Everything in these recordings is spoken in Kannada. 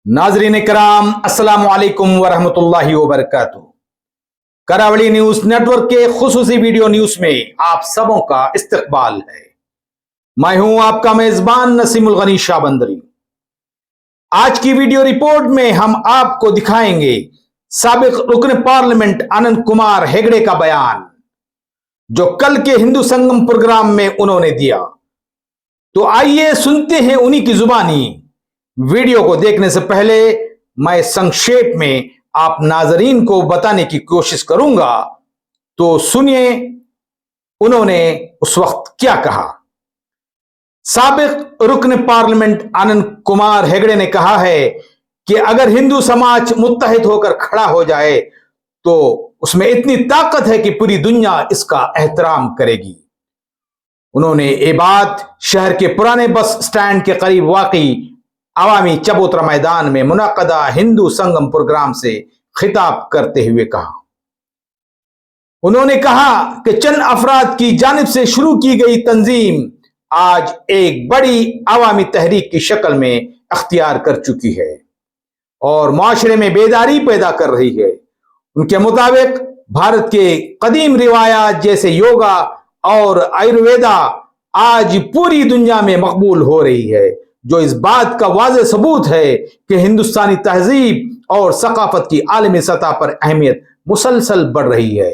नाजरीन कराम अस्सलाम वालेकुम वरहमतुल्लाहि वबरकातुहू। करावली न्यूज नेटवर्क के खुसूसी वीडियो न्यूज में आप सबों का इस्तकबाल है। मैं हूं आपका मेजबान नसीमुल गनी शाहबंदरी। आज की वीडियो रिपोर्ट में हम आपको दिखाएंगे साबिक रुकन पार्लियामेंट आनंद कुमार हेगड़े का बयान, जो कल के हिंदू संगम प्रोग्राम में उन्होंने दिया। तो आइए सुनते हैं उन्हीं की जुबानी। वीडियो को देखने से पहले मैं संक्षेप में आप नाजरीन को बताने की कोशिश करूंगा, तो सुनिए उन्होंने उस वक्त क्या कहा। साबिक रुकन पार्लियामेंट आनंद कुमार हेगड़े ने कहा है कि अगर हिंदू समाज मुत्तहिद होकर खड़ा हो जाए तो उसमें इतनी ताकत है कि पूरी दुनिया इसका एहतराम करेगी। उन्होंने ये बात शहर के पुराने बस स्टैंड के करीब वाकई अवामी चबूतरा मैदान में मुनक्कदा हिंदू संगम प्रोग्राम से खिताब करते हुए कहा। उन्होंने कहा कि चंद अफराद की जानिब से शुरू की गई तंजीम आज एक बड़ी अवामी तहरीक की शक्ल में अख्तियार कर चुकी है और माशरे में बेदारी पैदा कर रही है। उनके मुताबिक भारत के कदीम रिवायात जैसे योगा और आयुर्वेदा आज पूरी दुनिया में मकबूल हो रही है, जो इस बात का वाज़ेह सबूत है कि हिंदुस्तानी तहजीब और सकाफत की आलमी सतह पर अहमियत मुसलसल बढ़ रही है।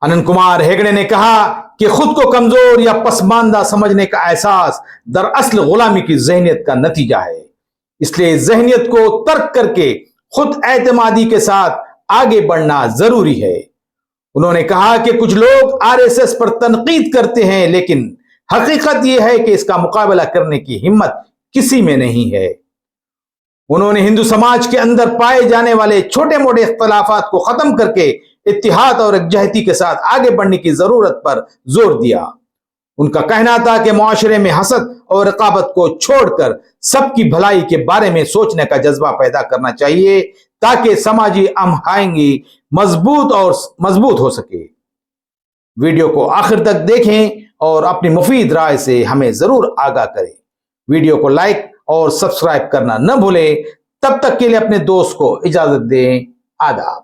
आनंद कुमार हेगड़े ने कहा कि खुद को कमजोर या पसमानदा समझने का एहसास दरअसल गुलामी की जहनियत का नतीजा है। इसलिए जहनियत को तर्क करके खुद एतमादी के साथ आगे बढ़ना जरूरी है। उन्होंने कहा कि कुछ लोग आरएसएस पर तनकीद करते हैं, लेकिन हकीकत यह है कि इसका मुकाबला करने की हिम्मत किसी में नहीं है। उन्होंने हिंदू समाज के अंदर पाए जाने वाले छोटे मोटे इख्तलाफात को खत्म करके इत्तिहाद और एकजहती के साथ आगे बढ़ने की जरूरत पर जोर दिया। उनका कहना था कि मुआशरे में हसद और रकाबत को छोड़कर सबकी भलाई के बारे में सोचने का जज्बा पैदा करना चाहिए, ताकि समाजी हमआहंगी मजबूत हो सके। वीडियो को आखिर तक देखें और अपनी मुफीद राय से हमें जरूर आगाह करें। वीडियो को लाइक और सब्सक्राइब करना न भूलें। तब तक के लिए अपने दोस्त को इजाजत दें। आदाब।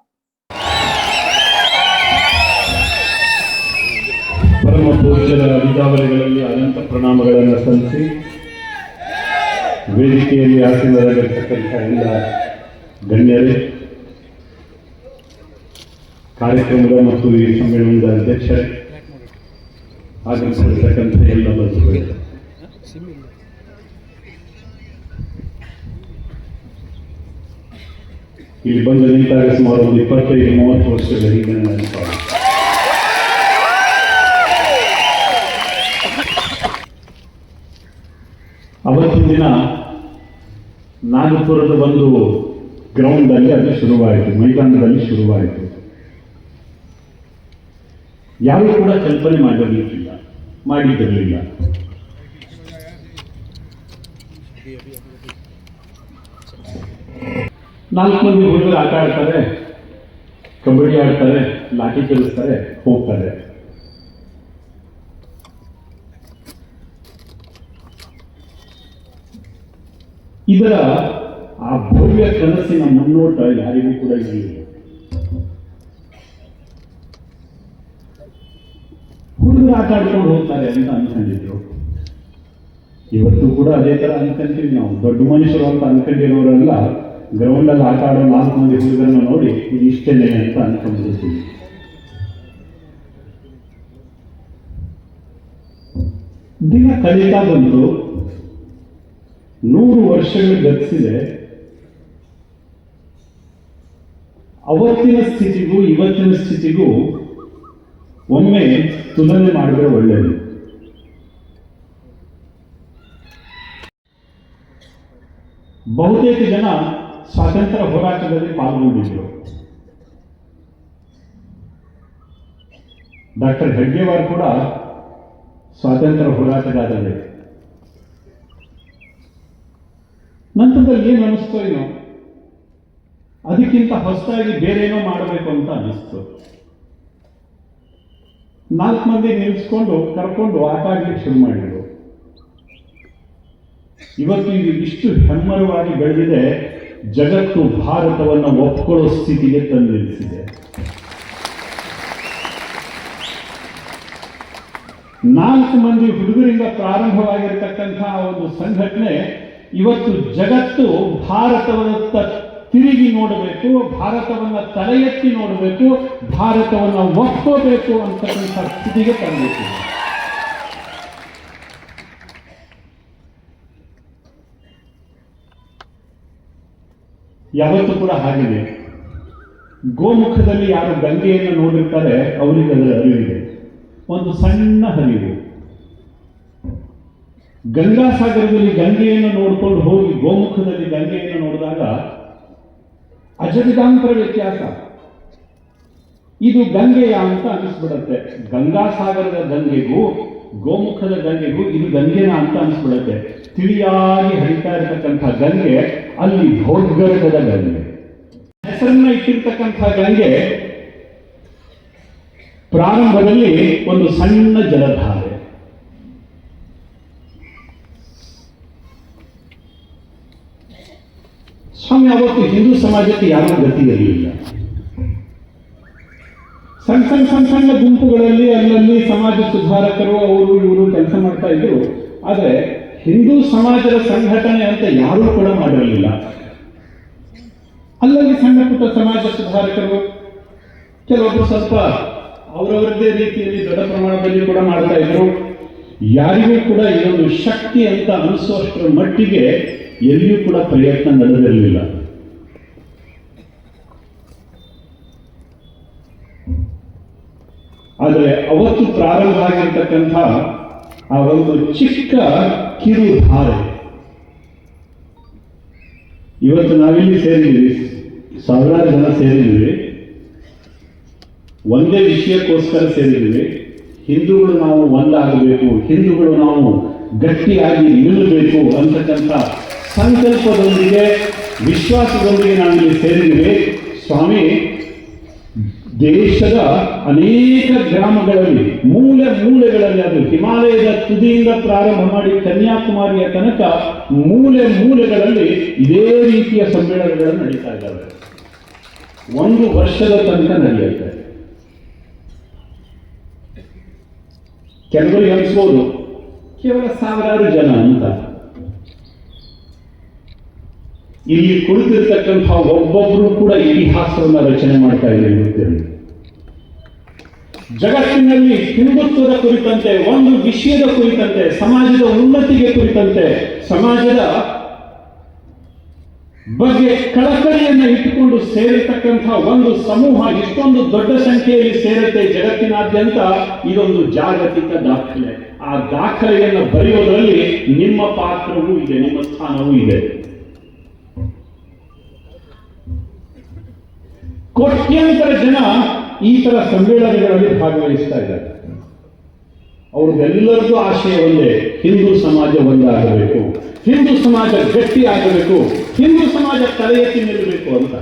परम पूज्ಯರ ಅಧಿಕಾರಿಗಳಲ್ಲಿ ಅನಂತ ಪ್ರಣಾಮಗಳನ್ನು ಸಲ್ಲಿಸಿ ವೇದಿಕೆಯಲ್ಲಿ ಆಸೀನರಾಗಿರ್ತಕ್ಕಂಥ ಎಲ್ಲ ಗಣ್ಯರೇ, ಕಾರ್ಯಕ್ರಮದ ಮತ್ತು ಈ ಸಮ್ಮೇಳನದ ಅಧ್ಯಕ್ಷರೇ, ಆಗಮಿಸಿರ್ತಕ್ಕಂಥ ಎಲ್ಲ ಬಂಧುಗಳೇ, ಇಲ್ಲಿ ಬಂದು ನಿಂತಾಗ ಸುಮಾರು ಒಂದು 25-30 ವರ್ಷಗಳ ಹಿಂದಿನ ನೆನಪಾಗಿದೆ. ಅವತ್ತಿನ ದಿನ ನಾಗಪುರದ ಒಂದು ಗ್ರೌಂಡಲ್ಲಿ ಅದು ಶುರುವಾಯಿತು, ಮೈದಾನದಲ್ಲಿ ಶುರುವಾಯಿತು. ಯಾರೂ ಕೂಡ ಕಲ್ಪನೆ ಮಾಡಿದ್ದಿರಲಿಲ್ಲ. ನಾಲ್ಕು ಮಂದಿ ಹುಡುಗರು ಆಟ ಆಡ್ತಾರೆ, ಕಬಡ್ಡಿ ಆಡ್ತಾರೆ, ಲಾಠಿ ಚಲಿಸ್ತಾರೆ, ಹೋಗ್ತಾರೆ. ಇದರ ಆ ಭವ್ಯ ಕನಸಿನ ಮುನ್ನೋಟ ಯಾರಿಗೂ ಕೂಡ ಇರಲಿಲ್ಲ. ಹುಡುಗರು ಆಟ ಆಡ್ಕೊಂಡು ಹೋಗ್ತಾರೆ ಅಂತ ಅನ್ಕೊಂಡಿದ್ರು. ಇವತ್ತು ಕೂಡ ಅದೇ ತರ ಅನ್ಕೊಂತೀವಿ ನಾವು. ದೊಡ್ಡ ಮನುಷ್ಯರು ಅಂತ ಅನ್ಕೊಂಡಿರೋರೆಲ್ಲ ಗ್ರೌಂಡಲ್ಲಿ ಆಟ ಆಡೋ 4 ಮಂದಿ ಹುಡುಗರನ್ನ ನೋಡಿ ಇದು ಇಷ್ಟೇನೆ ಅಂತ ಅನ್ಕೊಂಡಿರ್ತೀವಿ. ದಿನ ಕಳೀತಾ ಬಂದು 100 ವರ್ಷಗಳು ಗತಿಸಿದೆ. ಅವತ್ತಿನ ಸ್ಥಿತಿಗೂ ಇವತ್ತಿನ ಸ್ಥಿತಿಗೂ ಒಮ್ಮೆ ತುಲನೆ ಮಾಡಿದ್ರೆ ಒಳ್ಳೆಯದು. ಬಹುತೇಕ ಜನ ಸ್ವಾತಂತ್ರ್ಯ ಹೋರಾಟದಲ್ಲಿ ಪಾಲ್ಗೊಂಡಿದ್ರು. ಡಾಕ್ಟರ್ ಹೆಡ್ಗೇವಾರ್ ಕೂಡ ಸ್ವಾತಂತ್ರ್ಯ ಹೋರಾಟಗಾರರೇ. ನಂತರದಲ್ಲಿ ಏನು ಅನಿಸ್ತೋ ಏನೋ, ಅದಕ್ಕಿಂತ ಹೊಸದಾಗಿ ಬೇರೇನೋ ಮಾಡಬೇಕು ಅಂತ ಅನಿಸ್ತು. 4 ಮಂದಿ ನಿಲ್ಲಿಸ್ಕೊಂಡು ಕರ್ಕೊಂಡು ಆಟ ಆಡ್ಲಿಕ್ಕೆ ಶುರು ಮಾಡಿದ್ರು. ಇವತ್ತು ಇದು ಇಷ್ಟು ಹೆಮ್ಮರವಾಗಿ ಬೆಳೆದಿದೆ, ಜಗತ್ತು ಭಾರತವನ್ನು ಒಪ್ಕೊಳ್ಳೋ ಸ್ಥಿತಿಗೆ ತಂದು ನಿಲ್ಲಿಸಿದೆ. 4 ಮಂದಿ ಹುಡುಗರಿಂದ ಪ್ರಾರಂಭವಾಗಿರತಕ್ಕಂತಹ ಒಂದು ಸಂಘಟನೆ ಇವತ್ತು ಜಗತ್ತು ಭಾರತವತ್ತ ತಿರುಗಿ ನೋಡಬೇಕು, ಭಾರತವನ್ನ ತಲೆ ಎತ್ತಿ ನೋಡಬೇಕು, ಭಾರತವನ್ನ ಒಪ್ಕೋಬೇಕು ಅಂತಕ್ಕಂಥ ಸ್ಥಿತಿಗೆ ತರಬೇಕು. ಯಾವತ್ತೂ ಕೂಡ ಹಾಗಿದೆ. ಗೋಮುಖದಲ್ಲಿ ಯಾರು ಗಂಗೆಯನ್ನು ನೋಡಿರ್ತಾರೆ ಅವರಿಗೆ ಅದರ ಅರಿವಿದೆ, ಒಂದು ಸಣ್ಣ ಹರಿವು. ಗಂಗಾಸಾಗರದಲ್ಲಿ ಗಂಗೆಯನ್ನು ನೋಡ್ಕೊಂಡು ಹೋಗಿ ಗೋಮುಖದಲ್ಲಿ ಗಂಗೆಯನ್ನು ನೋಡಿದಾಗ ಅಜಗಜಾಂತರ ವ್ಯತ್ಯಾಸ. ಇದು ಗಂಗೆಯ ಅಂತ ಅನಿಸ್ಬಿಡತ್ತೆ. ಗಂಗಾಸಾಗರದ ಗಂಗೆಗೂ ಗೋಮುಖದ ಗಂಗೆಗೂ ಇದು ಗಂಗೆನ ಅಂತ ಅನಿಸ್ಬಿಡತ್ತೆ. ತಿಳಿಯಾಗಿ ಹರಿತಾ ಇರತಕ್ಕಂಥ ಗಂಗೆ ಅಲ್ಲಿ ಭೋರ್ಗರ್ಗದ ಗಂಗೆ. ಹೆಸರನ್ನ ಇಟ್ಟಿರ್ತಕ್ಕಂಥ ಗಂಗೆ ಪ್ರಾರಂಭದಲ್ಲಿ ಒಂದು ಸಣ್ಣ ಜಲಧಾರೆ. ಸ್ವಾಮಿ ಅವತ್ತು ಹಿಂದೂ ಸಮಾಜಕ್ಕೆ ಯಾರೂ ಗತಿ ಇರಲಿಲ್ಲ. ಸಣ್ಣ ಗುಂಪುಗಳಲ್ಲಿ ಅಲ್ಲಲ್ಲಿ ಸಮಾಜ ಸುಧಾರಕರು ಅವರು ಇವರು ಕೆಲಸ ಮಾಡ್ತಾ ಇದ್ರು. ಆದರೆ ಹಿಂದೂ ಸಮಾಜದ ಸಂಘಟನೆ ಅಂತ ಯಾರೂ ಕೂಡ ಮಾಡಿರಲಿಲ್ಲ. ಅಲ್ಲಲ್ಲಿ ಸಣ್ಣ ಪುಟ್ಟ ಸಮಾಜ ಸುಧಾರಕರು ಕೆಲವೊಬ್ಬರು ಸ್ವಲ್ಪ ಅವರವರದೇ ರೀತಿಯಲ್ಲಿ ದೊಡ್ಡ ಪ್ರಮಾಣದಲ್ಲಿ ಕೂಡ ಮಾಡ್ತಾ ಇದ್ರು. ಯಾರಿಗೂ ಕೂಡ ಇದೊಂದು ಶಕ್ತಿ ಅಂತ ಅನಿಸುವಷ್ಟರ ಮಟ್ಟಿಗೆ ಎಲ್ಲಿಯೂ ಕೂಡ ಪ್ರಯತ್ನ ನಡೆದಿರಲಿಲ್ಲ. ಆದರೆ ಅವತ್ತು ಪ್ರಾರಂಭ ಆಗಿರ್ತಕ್ಕಂಥ ಆ ಒಂದು ಚಿಕ್ಕ ಕಿರುಧಾರೆ ಇವತ್ತು ನಾವಿಲ್ಲಿ ಸೇರಿದ್ದೀವಿ, ಸಾವಿರಾರು ಜನ ಸೇರಿದ್ದೀವಿ, ಒಂದೇ ವಿಷಯಕ್ಕೋಸ್ಕರ ಸೇರಿದ್ದೀವಿ. ಹಿಂದೂಗಳು ನಾವು ಒಂದಾಗಬೇಕು, ಹಿಂದೂಗಳು ನಾವು ಗಟ್ಟಿಯಾಗಿ ನಿಲ್ಲಬೇಕು ಅಂತಕ್ಕಂಥ ಸಂಕಲ್ಪದೊಂದಿಗೆ ವಿಶ್ವಾಸದೊಂದಿಗೆ ನಾವಿಲ್ಲಿ ಸೇರಿದ್ದೀವಿ. ಸ್ವಾಮಿ ದೇಶದ ಅನೇಕ ಗ್ರಾಮಗಳಲ್ಲಿ ಮೂಲೆಗಳಲ್ಲಿ, ಅದು ಹಿಮಾಲಯದ ತುದಿಯಿಂದ ಪ್ರಾರಂಭ ಮಾಡಿ ಕನ್ಯಾಕುಮಾರಿಯ ತನಕ ಮೂಲೆಗಳಲ್ಲಿ ಇದೇ ರೀತಿಯ ಸಮ್ಮೇಳನಗಳು ನಡೀತಾ ಇದ್ದಾವೆ. 1 ವರ್ಷದ ತನಕ ನಡೆಯುತ್ತೆ. ಕೆಲವರಿಗೆ ಅನಿಸ್ಬೋದು ಕೇವಲ ಸಾವಿರಾರು ಜನ ಅಂತ. ಇಲ್ಲಿ ಕುಳಿತಿರ್ತಕ್ಕಂಥ ಒಬ್ಬೊಬ್ಬರು ಕೂಡ ಇತಿಹಾಸವನ್ನು ರಚನೆ ಮಾಡ್ತಾ ಇದ್ದೇವೆ. ಜಗತ್ತಿನಲ್ಲಿ ಹಿಂದುತ್ವದ ಕುರಿತಂತೆ, ಒಂದು ವಿಷಯದ ಕುರಿತಂತೆ, ಸಮಾಜದ ಉನ್ನತಿಗೆ ಕುರಿತಂತೆ, ಸಮಾಜದ ಬಗ್ಗೆ ಕಳಕಳಿಯನ್ನು ಇಟ್ಟುಕೊಂಡು ಸೇರಿರ್ತಕ್ಕಂಥ ಒಂದು ಸಮೂಹ ಇಷ್ಟೊಂದು ದೊಡ್ಡ ಸಂಖ್ಯೆಯಲ್ಲಿ ಸೇರುತ್ತೆ ಜಗತ್ತಿನಾದ್ಯಂತ. ಇದೊಂದು ಜಾಗತಿಕ ದಾಖಲೆ. ಆ ದಾಖಲೆಯನ್ನು ಬರೆಯೋದರಲ್ಲಿ ನಿಮ್ಮ ಪಾತ್ರವೂ ಇದೆ, ನಿಮ್ಮ ಸ್ಥಾನವೂ ಇದೆ. ಕೋಟ್ಯಾಂತರ ಜನ ಈ ತರ ಸಮ್ಮೇಳನಗಳಲ್ಲಿ ಭಾಗವಹಿಸ್ತಾ ಇದ್ದಾರೆ. ಅವ್ರದ್ದೆಲ್ಲರಿಗೂ ಆಶಯ ಒಂದೇ, ಹಿಂದೂ ಸಮಾಜ ಒಂದಾಗಬೇಕು, ಹಿಂದೂ ಸಮಾಜ ಗಟ್ಟಿ ಆಗಬೇಕು, ಹಿಂದೂ ಸಮಾಜ ತಲೆ ಎತ್ತಿ ನಿಲ್ಲಬೇಕು ಅಂತ.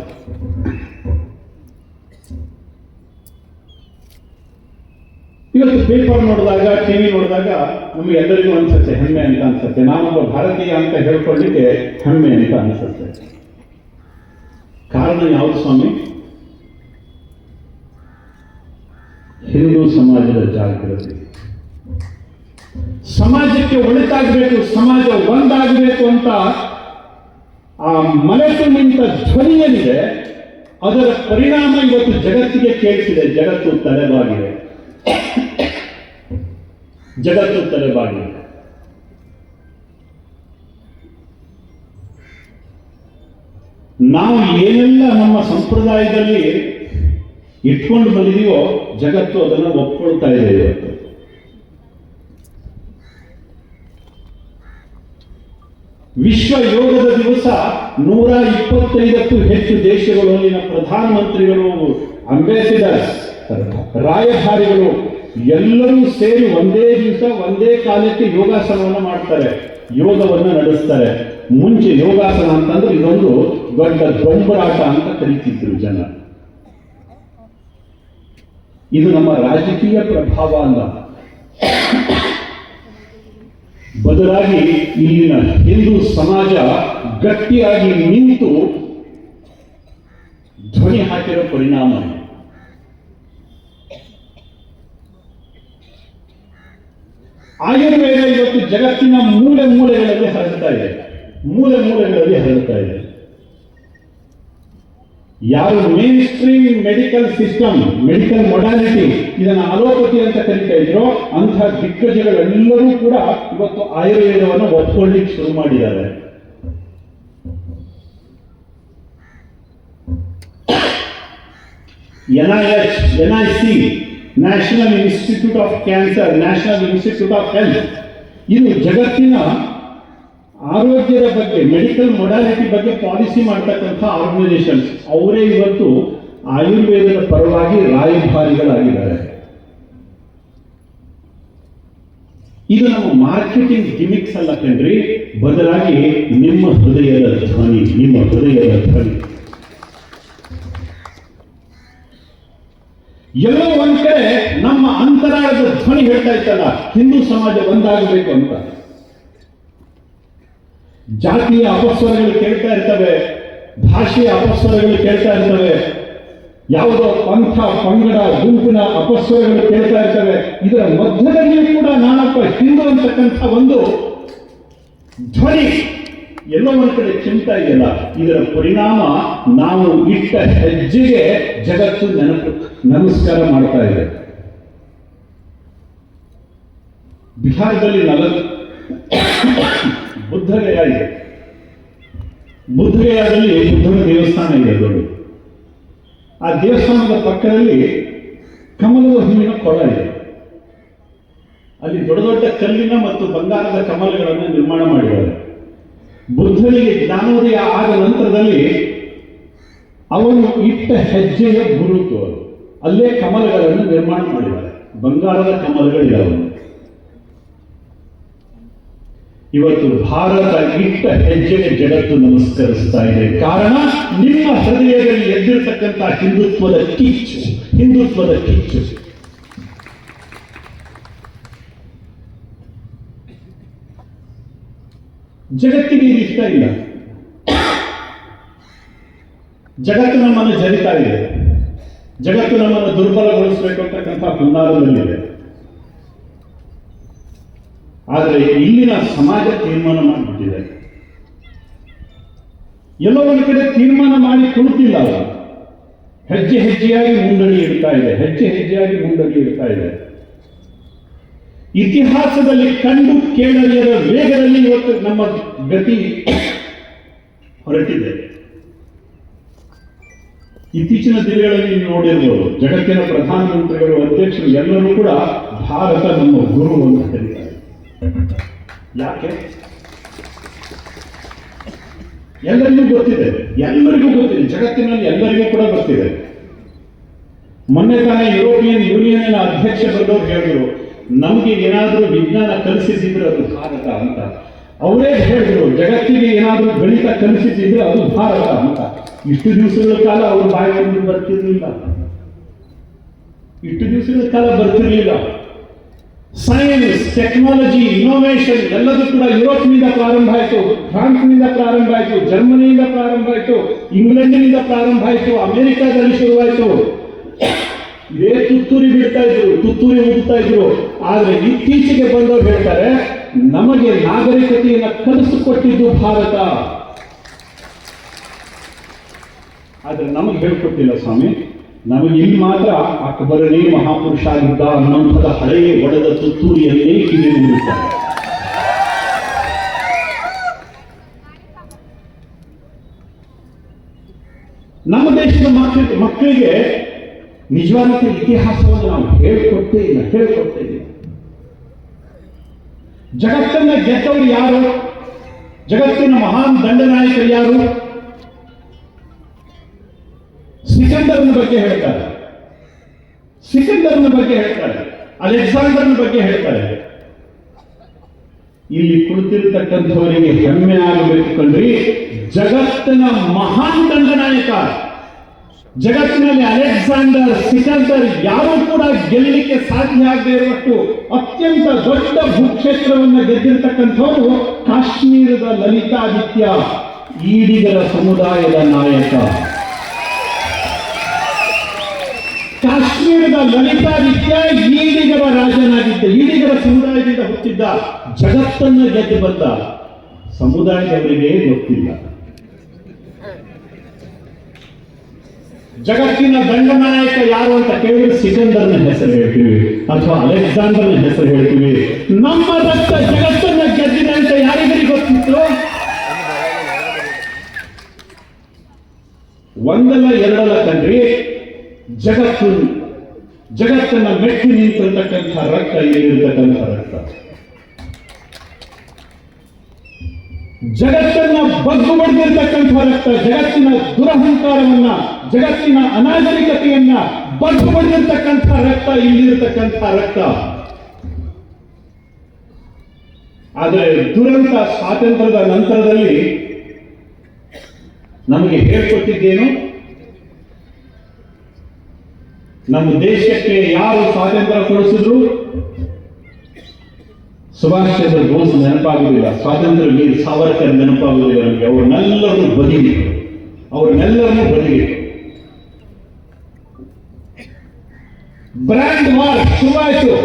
ಇವತ್ತು ಪೇಪರ್ ನೋಡಿದಾಗ, ಟಿವಿ ನೋಡಿದಾಗ ನಮಗೆ ಎಲ್ಲರಿಗೂ ಅನ್ಸುತ್ತೆ ಹೆಮ್ಮೆ ಅಂತ ಅನ್ಸುತ್ತೆ. ನಾನೊಬ್ಬ ಭಾರತೀಯ ಅಂತ ಹೇಳ್ಕೊಳ್ಳಿಕ್ಕೆ ಹೆಮ್ಮೆ ಅಂತ ಅನ್ಸುತ್ತೆ. ಕಾರಣ ಯಾವುದು ಸ್ವಾಮಿ? ಹಿಂದೂ ಸಮಾಜದ ಜಾಗೃತಿ. ಸಮಾಜಕ್ಕೆ ಒಳಿತಾಗಬೇಕು, ಸಮಾಜ ಒಂದಾಗಬೇಕು ಅಂತ ಆ ಮನಸ್ಸು ನಿಂತ ಧ್ವನಿ ಏನಿದೆ, ಅದರ ಪರಿಣಾಮ ಇವತ್ತು ಜಗತ್ತಿಗೆ ಕೇಳಿಸಿದೆ. ಜಗತ್ತು ತಲೆಬಾಗಿದೆ. ನಾವು ಏನೆಲ್ಲ ನಮ್ಮ ಸಂಪ್ರದಾಯದಲ್ಲಿ ಇಟ್ಕೊಂಡು ಬಂದಿದೀವೋ ಜಗತ್ತು ಅದನ್ನು ಒಪ್ಕೊಳ್ತಾ ಇದೆ. ಇವತ್ತು ವಿಶ್ವ ಯೋಗದ ದಿವಸ 125ಕ್ಕೂ ಹೆಚ್ಚು ದೇಶಗಳಲ್ಲಿನ ಪ್ರಧಾನಮಂತ್ರಿಗಳು, ಅಂಬಾಸಿಡರ್ಸ್, ರಾಯಭಾರಿಗಳು ಎಲ್ಲರೂ ಸೇರಿ ಒಂದೇ ದಿವಸ ಒಂದೇ ಕಾಲಕ್ಕೆ ಯೋಗಾಸನವನ್ನು ಮಾಡ್ತಾರೆ, ಯೋಗವನ್ನು ನಡೆಸ್ತಾರೆ. ಮುಂಚೆ ಯೋಗಾಸನ ಅಂತಂದ್ರೆ ಇದೊಂದು ದೊಡ್ಡ ದೊಂಬರಾಟ ಅಂತ ಕರೀತಿದ್ರು ಜನ. ಇದು ನಮ್ಮ ರಾಜಕೀಯ ಪ್ರಭಾವ ಅಲ್ಲ. ಬದಲಾಗಿ ಇಲ್ಲಿನ ಹಿಂದೂ ಸಮಾಜ ಗಟ್ಟಿಯಾಗಿ ನಿಂತು ಧ್ವನಿ ಹಾಕಿರೋ ಪರಿಣಾಮ. ಆಯುರ್ವೇದ ಇವತ್ತು ಜಗತ್ತಿನ ಮೂಲೆ ಮೂಲೆಗಳಲ್ಲಿ ಹರಡ್ತಾ ಇದೆ, ಮೂಲೆ ಮೂಲೆಗಳಲ್ಲಿ ಹರಡ್ತಾ ಇದೆ. ಯಾರು main stream medical system, medical modality, ಇದನ್ನು ಅಲೋಪತಿ ಅಂತ ಕರೀತಾ ಇದ್ರು, ಅಂತಹ ದಿಗ್ಗಜಗಳೆಲ್ಲರೂ ಕೂಡ ಇವತ್ತು ಆಯುರ್ವೇದವನ್ನು ಒಪ್ಕೊಳ್ಳಿಕ್ಕೆ ಶುರು ಮಾಡಿದ್ದಾರೆ. NIC, national institute of cancer, national institute of health, ಇದು ಜಗತ್ತಿನ ಆರೋಗ್ಯದ ಬಗ್ಗೆ, ಮೆಡಿಕಲ್ ಮೊಡಾಲಿಟಿ ಬಗ್ಗೆ ಪಾಲಿಸಿ ಮಾಡ್ತಕ್ಕಂಥ ಆರ್ಗನೈಸೇಷನ್ಸ್. ಅವರೇ ಇವತ್ತು ಆಯುರ್ವೇದದ ಪರವಾಗಿ ರಾಯಭಾರಿಗಳಾಗಿದ್ದಾರೆ. ಇದು ನಮ್ಮ ಮಾರ್ಕೆಟಿಂಗ್ ಗಿಮಿಕ್ಸ್ ಅಲ್ಲ ಕಣ್ರಿ, ಬದಲಾಗಿ ನಿಮ್ಮ ಹೃದಯದ ಧ್ವನಿ, ನಿಮ್ಮ ಹೃದಯದ ಧ್ವನಿ. ಎಲ್ಲೋ ಒಂದ್ ಕಡೆ ನಮ್ಮ ಅಂತರಾಳದ ಧ್ವನಿ ಹೇಳ್ತಾ ಇತ್ತಲ್ಲ, ಹಿಂದೂ ಸಮಾಜ ಒಂದಾಗಬೇಕು ಅಂತ. ಜಾತಿಯ ಅಪಸ್ವರಗಳು ಕೇಳ್ತಾ ಇರ್ತವೆ, ಭಾಷೆಯ ಅಪಸ್ವರಗಳು ಕೇಳ್ತಾ ಇರ್ತವೆ, ಯಾವುದೋ ಪಂಥ ಪಂಗಡ ಗುಂಪಿನ ಅಪಸ್ವರಗಳು ಕೇಳ್ತಾ ಇರ್ತವೆ. ಇದರ ಮಧ್ಯದಲ್ಲಿ ಕೂಡ ನಾನೊಬ್ಬ ಹಿಂದೂ ಅಂತಕ್ಕಂಥ ಒಂದು ಧ್ವನಿ ಎಲ್ಲೋ ಒಂದು ಕಡೆ ಚಿಂತಾ ಇದೆಯಲ್ಲ, ಇದರ ಪರಿಣಾಮ ನಾವು ಇಟ್ಟ ಹೆಜ್ಜೆಗೆ ಜಗತ್ತು ನಮಸ್ಕಾರ ಮಾಡ್ತಾ ಇದೆ. ಬಿಹಾರದಲ್ಲಿ ಬುದ್ಧಗಯ ಇದೆ. ಬುದ್ಧಗಯಾದಲ್ಲಿ ಬುದ್ಧನ ದೇವಸ್ಥಾನ ಇದೆ ದೊಡ್ಡ. ಆ ದೇವಸ್ಥಾನದ ಪಕ್ಕದಲ್ಲಿ ಕಮಲದ ಹೂವಿನ ಕೊಳ ಇದೆ. ಅಲ್ಲಿ ದೊಡ್ಡ ದೊಡ್ಡ ಕಲ್ಲಿನ ಮತ್ತು ಬಂಗಾರದ ಕಮಲಗಳನ್ನು ನಿರ್ಮಾಣ ಮಾಡಿದ್ದಾರೆ. ಬುದ್ಧನಿಗೆ ಜ್ಞಾನೋದಯ ಆದ ನಂತರದಲ್ಲಿ ಅವನು ಇಟ್ಟ ಹೆಜ್ಜೆಯ ಗುರುತು ಅಲ್ಲೇ ಕಮಲಗಳನ್ನು ನಿರ್ಮಾಣ ಮಾಡಿದ್ದಾರೆ. ಬಂಗಾರದ ಕಮಲಗಳಿದ್ದಾವೆ. ಇವತ್ತು ಭಾರತ ಇಟ್ಟ ಹೆಜ್ಜೆಗೆ ಜಗತ್ತು ನಮಸ್ಕರಿಸ್ತಾ ಇದೆ. ಕಾರಣ ನಿಮ್ಮ ಹೃದಯದಲ್ಲಿ ಎದ್ದಿರ್ತಕ್ಕಂಥ ಹಿಂದುತ್ವದ ಕಿಚ್ಚು, ಹಿಂದುತ್ವದ ಕಿಚ್ಚು. ಜಗತ್ತಿಗೆ ಇದು ಇಷ್ಟ ಇಲ್ಲ. ಜಗತ್ತು ನಮ್ಮನ್ನು ಜರಿತಾ ಇದೆ. ಜಗತ್ತು ನಮ್ಮನ್ನು ದುರ್ಬಲಗೊಳಿಸಬೇಕು ಅಂತಕ್ಕಂಥ ಹುನ್ನಾರದಲ್ಲಿದೆ. ಆದರೆ ಇಲ್ಲಿನ ಸಮಾಜ ತೀರ್ಮಾನ ಮಾಡಿಬಿಟ್ಟಿದೆ. ಎಲ್ಲೋ ಒಂದು ಕಡೆ ತೀರ್ಮಾನ ಮಾಡಿ ಕುಳಿತಿಲ್ಲ. ಅಲ್ಲ, ಹೆಜ್ಜೆ ಹೆಜ್ಜೆಯಾಗಿ ಮುಂದಡಿ ಇಡ್ತಾ ಇದೆ, ಹೆಜ್ಜೆ ಹೆಜ್ಜೆಯಾಗಿ ಮುಂದಡಿ ಇಡ್ತಾ ಇದೆ. ಇತಿಹಾಸದಲ್ಲಿ ಕಂಡು ಕೇಳರಿಯದ ವೇಗದಲ್ಲಿ ಇವತ್ತು ನಮ್ಮ ಗತಿ ಹೊರಟಿದೆ. ಇತ್ತೀಚಿನ ದಿನಗಳಲ್ಲಿ ನೀವು ನೋಡಿರ್ಬೋದು, ಜಗತ್ತಿನ ಪ್ರಧಾನಮಂತ್ರಿಗಳು, ಅಧ್ಯಕ್ಷರು ಎಲ್ಲರೂ ಕೂಡ ಭಾರತ ನಮ್ಮ ಗುರು ಅಂತ ಕರೀತಾರೆ. ಯಾಕೆ? ಎಲ್ಲರಿಗೂ ಗೊತ್ತಿದೆ, ಎಲ್ಲರಿಗೂ ಗೊತ್ತಿದೆ, ಜಗತ್ತಿನಲ್ಲಿ ಎಲ್ಲರಿಗೂ ಕೂಡ ಗೊತ್ತಿದೆ. ಮೊನ್ನೆ ತಾನೇ ಯುರೋಪಿಯನ್ ಯೂನಿಯನ್ ಅಧ್ಯಕ್ಷ ಬಂದವರು ಹೇಳಿದ್ರು, ನಮಗೆ ಏನಾದರೂ ವಿಜ್ಞಾನ ಕಲಿಸಿದ್ರೆ ಅದು ಭಾರತ ಅಂತ. ಅವರೇ ಹೇಳಿದ್ರು, ಜಗತ್ತಿಗೆ ಏನಾದರೂ ಗಣಿತ ಕಲಿಸಿದ್ರೆ ಅದು ಭಾರತ ಅಂತ. ಇಷ್ಟು ದಿವಸಗಳ ಕಾಲ ಅವ್ರ ಬಾಯಿಗೆ ಬರ್ತಿರ್ಲಿಲ್ಲ, ಇಷ್ಟು ದಿವಸಗಳ ಕಾಲ ಬರ್ತಿರ್ಲಿಲ್ಲ. ಸೈನ್ಸ್, ಟೆಕ್ನಾಲಜಿ, ಇನೋವೇಷನ್ ಎಲ್ಲದೂ ಕೂಡ ಯುರೋಪ್ನಿಂದ ಪ್ರಾರಂಭ ಆಯಿತು, ಫ್ರಾನ್ಸ್ನಿಂದ ಪ್ರಾರಂಭ ಆಯಿತು, ಜರ್ಮನಿಯಿಂದ ಪ್ರಾರಂಭ ಆಯಿತು, ಇಂಗ್ಲೆಂಡಿನಿಂದ ಪ್ರಾರಂಭ ಆಯಿತು, ಅಮೆರಿಕಾದಲ್ಲಿ ಶುರುವಾಯಿತು. ಇದೇ ತುತ್ತೂರಿ ಬಿಡ್ತಾ ಇದ್ರು, ತುತ್ತೂರಿ ಊದ್ತಾ ಇದ್ರು. ಆದ್ರೆ ಇತ್ತೀಚೆಗೆ ಬಂದವರು ಹೇಳ್ತಾರೆ, ನಮಗೆ ನಾಗರಿಕತೆಯನ್ನು ಕಲಿಸಿಕೊಟ್ಟಿದ್ದು ಭಾರತ. ಆದ್ರೆ ನಮಗೆ ಹೇಳ್ಕೊಟ್ಟಿಲ್ಲ ಸ್ವಾಮಿ. ನಮಗೆ ಇಲ್ಲಿ ಮಾತ್ರ ಅಕ್ಬರನೇ ಮಹಾಪುರುಷ ಆಗಿದ್ದ ಅನ್ನೋಂಥದ ಹಳೆಯ ಒಡೆದ ತುತ್ತೂರಿಯನ್ನೇ ಕಿವಿ ನುಡಿತಾರೆ. ನಮ್ಮ ದೇಶದ ಮಕ್ಕಳಿಗೆ ನಿಜವಾದ ಇತಿಹಾಸವನ್ನು ನಾವು ಹೇಳಿಕೊಟ್ಟೇ ಇಲ್ಲ. ಜಗತ್ತನ್ನ ಗೆದ್ದವರು ಯಾರು? ಜಗತ್ತಿನ ಮಹಾನ್ ದಂಡನಾಯಕರು ಯಾರು? ಸಿಕಂದರ್ನ ಬಗ್ಗೆ ಹೇಳ್ತಾರೆ, ಅಲೆಕ್ಸಾಂಡರ್ನ ಬಗ್ಗೆ ಹೇಳ್ತಾರೆ. ಇಲ್ಲಿ ಕುಳಿತಿರ್ತಕ್ಕಂಥವರಿಗೆ ಹೆಮ್ಮೆ ಆಗಬೇಕು ಕಂಡ್ರಿ. ಜಗತ್ತಿನ ಮಹಾನ್ ದಂಡನಾಯಕ, ಜಗತ್ತಿನಲ್ಲಿ ಅಲೆಕ್ಸಾಂಡರ್, ಸಿಕಂದರ್ ಯಾರೂ ಕೂಡ ಗೆಲ್ಲಲಿಕ್ಕೆ ಸಾಧ್ಯ ಆಗದೆ ಇರುವಷ್ಟು ಅತ್ಯಂತ ದೊಡ್ಡ ಭೂಕ್ಷೇತ್ರವನ್ನು ಗೆದ್ದಿರ್ತಕ್ಕಂಥವರು ಕಾಶ್ಮೀರದ ಲಲಿತಾದಿತ್ಯ, ಈಡಿಗರ ಸಮುದಾಯದ ನಾಯಕ. ಕಾಶ್ಮೀರದ ಲಲಿತಾದಿತ್ಯ ಈಡಿಗರ ರಾಜನಾಗಿದ್ದ, ಈಡಿಗರ ಸಮುದಾಯದಿಂದ ಹುಟ್ಟಿದ್ದ, ಜಗತ್ತನ್ನು ಗೆದ್ದು ಬಂದ. ಸಮುದಾಯದವರಿಗೆ ಗೊತ್ತಿಲ್ಲ. ಜಗತ್ತಿನ ದಂಡನಾಯಕ ಯಾರು ಅಂತ ಕೇಳಿದ್ರೆ ಸಿಕಂದರ್ನ ಹೆಸರು ಹೇಳ್ತೀವಿ ಅಥವಾ ಅಲೆಕ್ಸಾಂಡರ್ನ ಹೆಸರು ಹೇಳ್ತೀವಿ. ನಮ್ಮ ರಕ್ತ ಜಗತ್ತನ್ನ ಗೆದ್ದಿದೆ ಅಂತ ಯಾರಿಗರಿಗೆ ಗೊತ್ತಿತ್ತು? ಒಂದಲ್ಲ ಎರಡಲ್ಲ ಕಣ್ರಿ, ಜಗತ್ತನ್ನ ಮೆಟ್ಟಿ ನಿಂತಿರ್ತಕ್ಕಂಥ ರಕ್ತ, ಇಲ್ಲಿರ್ತಕ್ಕಂಥ ರಕ್ತ. ಜಗತ್ತನ್ನ ಬಗ್ಗು ಬಡಿದಿರ್ತಕ್ಕಂಥ ರಕ್ತ, ಜಗತ್ತಿನ ದುರಹಂಕಾರವನ್ನ, ಜಗತ್ತಿನ ಅನಾಗರಿಕತೆಯನ್ನ ಬಗ್ಗು ಬಡಿದಿರ್ತಕ್ಕಂಥ ರಕ್ತ, ಇಲ್ಲಿರ್ತಕ್ಕಂಥ ರಕ್ತ. ಆದರೆ ದುರಂತ ಸ್ವಾತಂತ್ರ್ಯದ ನಂತರದಲ್ಲಿ ನಮಗೆ ಹೇಳ್ಕೊಟ್ಟಿದ್ದೇನು? ನಮ್ಮ ದೇಶಕ್ಕೆ ಯಾರು ಸ್ವಾತಂತ್ರ್ಯ ಕೊಡಿಸಿದ್ರು? ಸುಭಾಷ್ ಚಂದ್ರ ಬೋಸ್ ನೆನಪಾಗುವುದಿಲ್ಲ, ಸ್ವಾತಂತ್ರ್ಯ ವೀರ್ ಸಾವರ್ಕರ್ ನೆನಪಾಗುವುದಿಲ್ಲ ನಮಗೆ. ಅವ್ರನ್ನೆಲ್ಲರನ್ನು ಬದಿಗಿಟ್ಟು ಬ್ರ್ಯಾಂಡ್ ವಾರ್ ಶುರುವಾಯಿತು.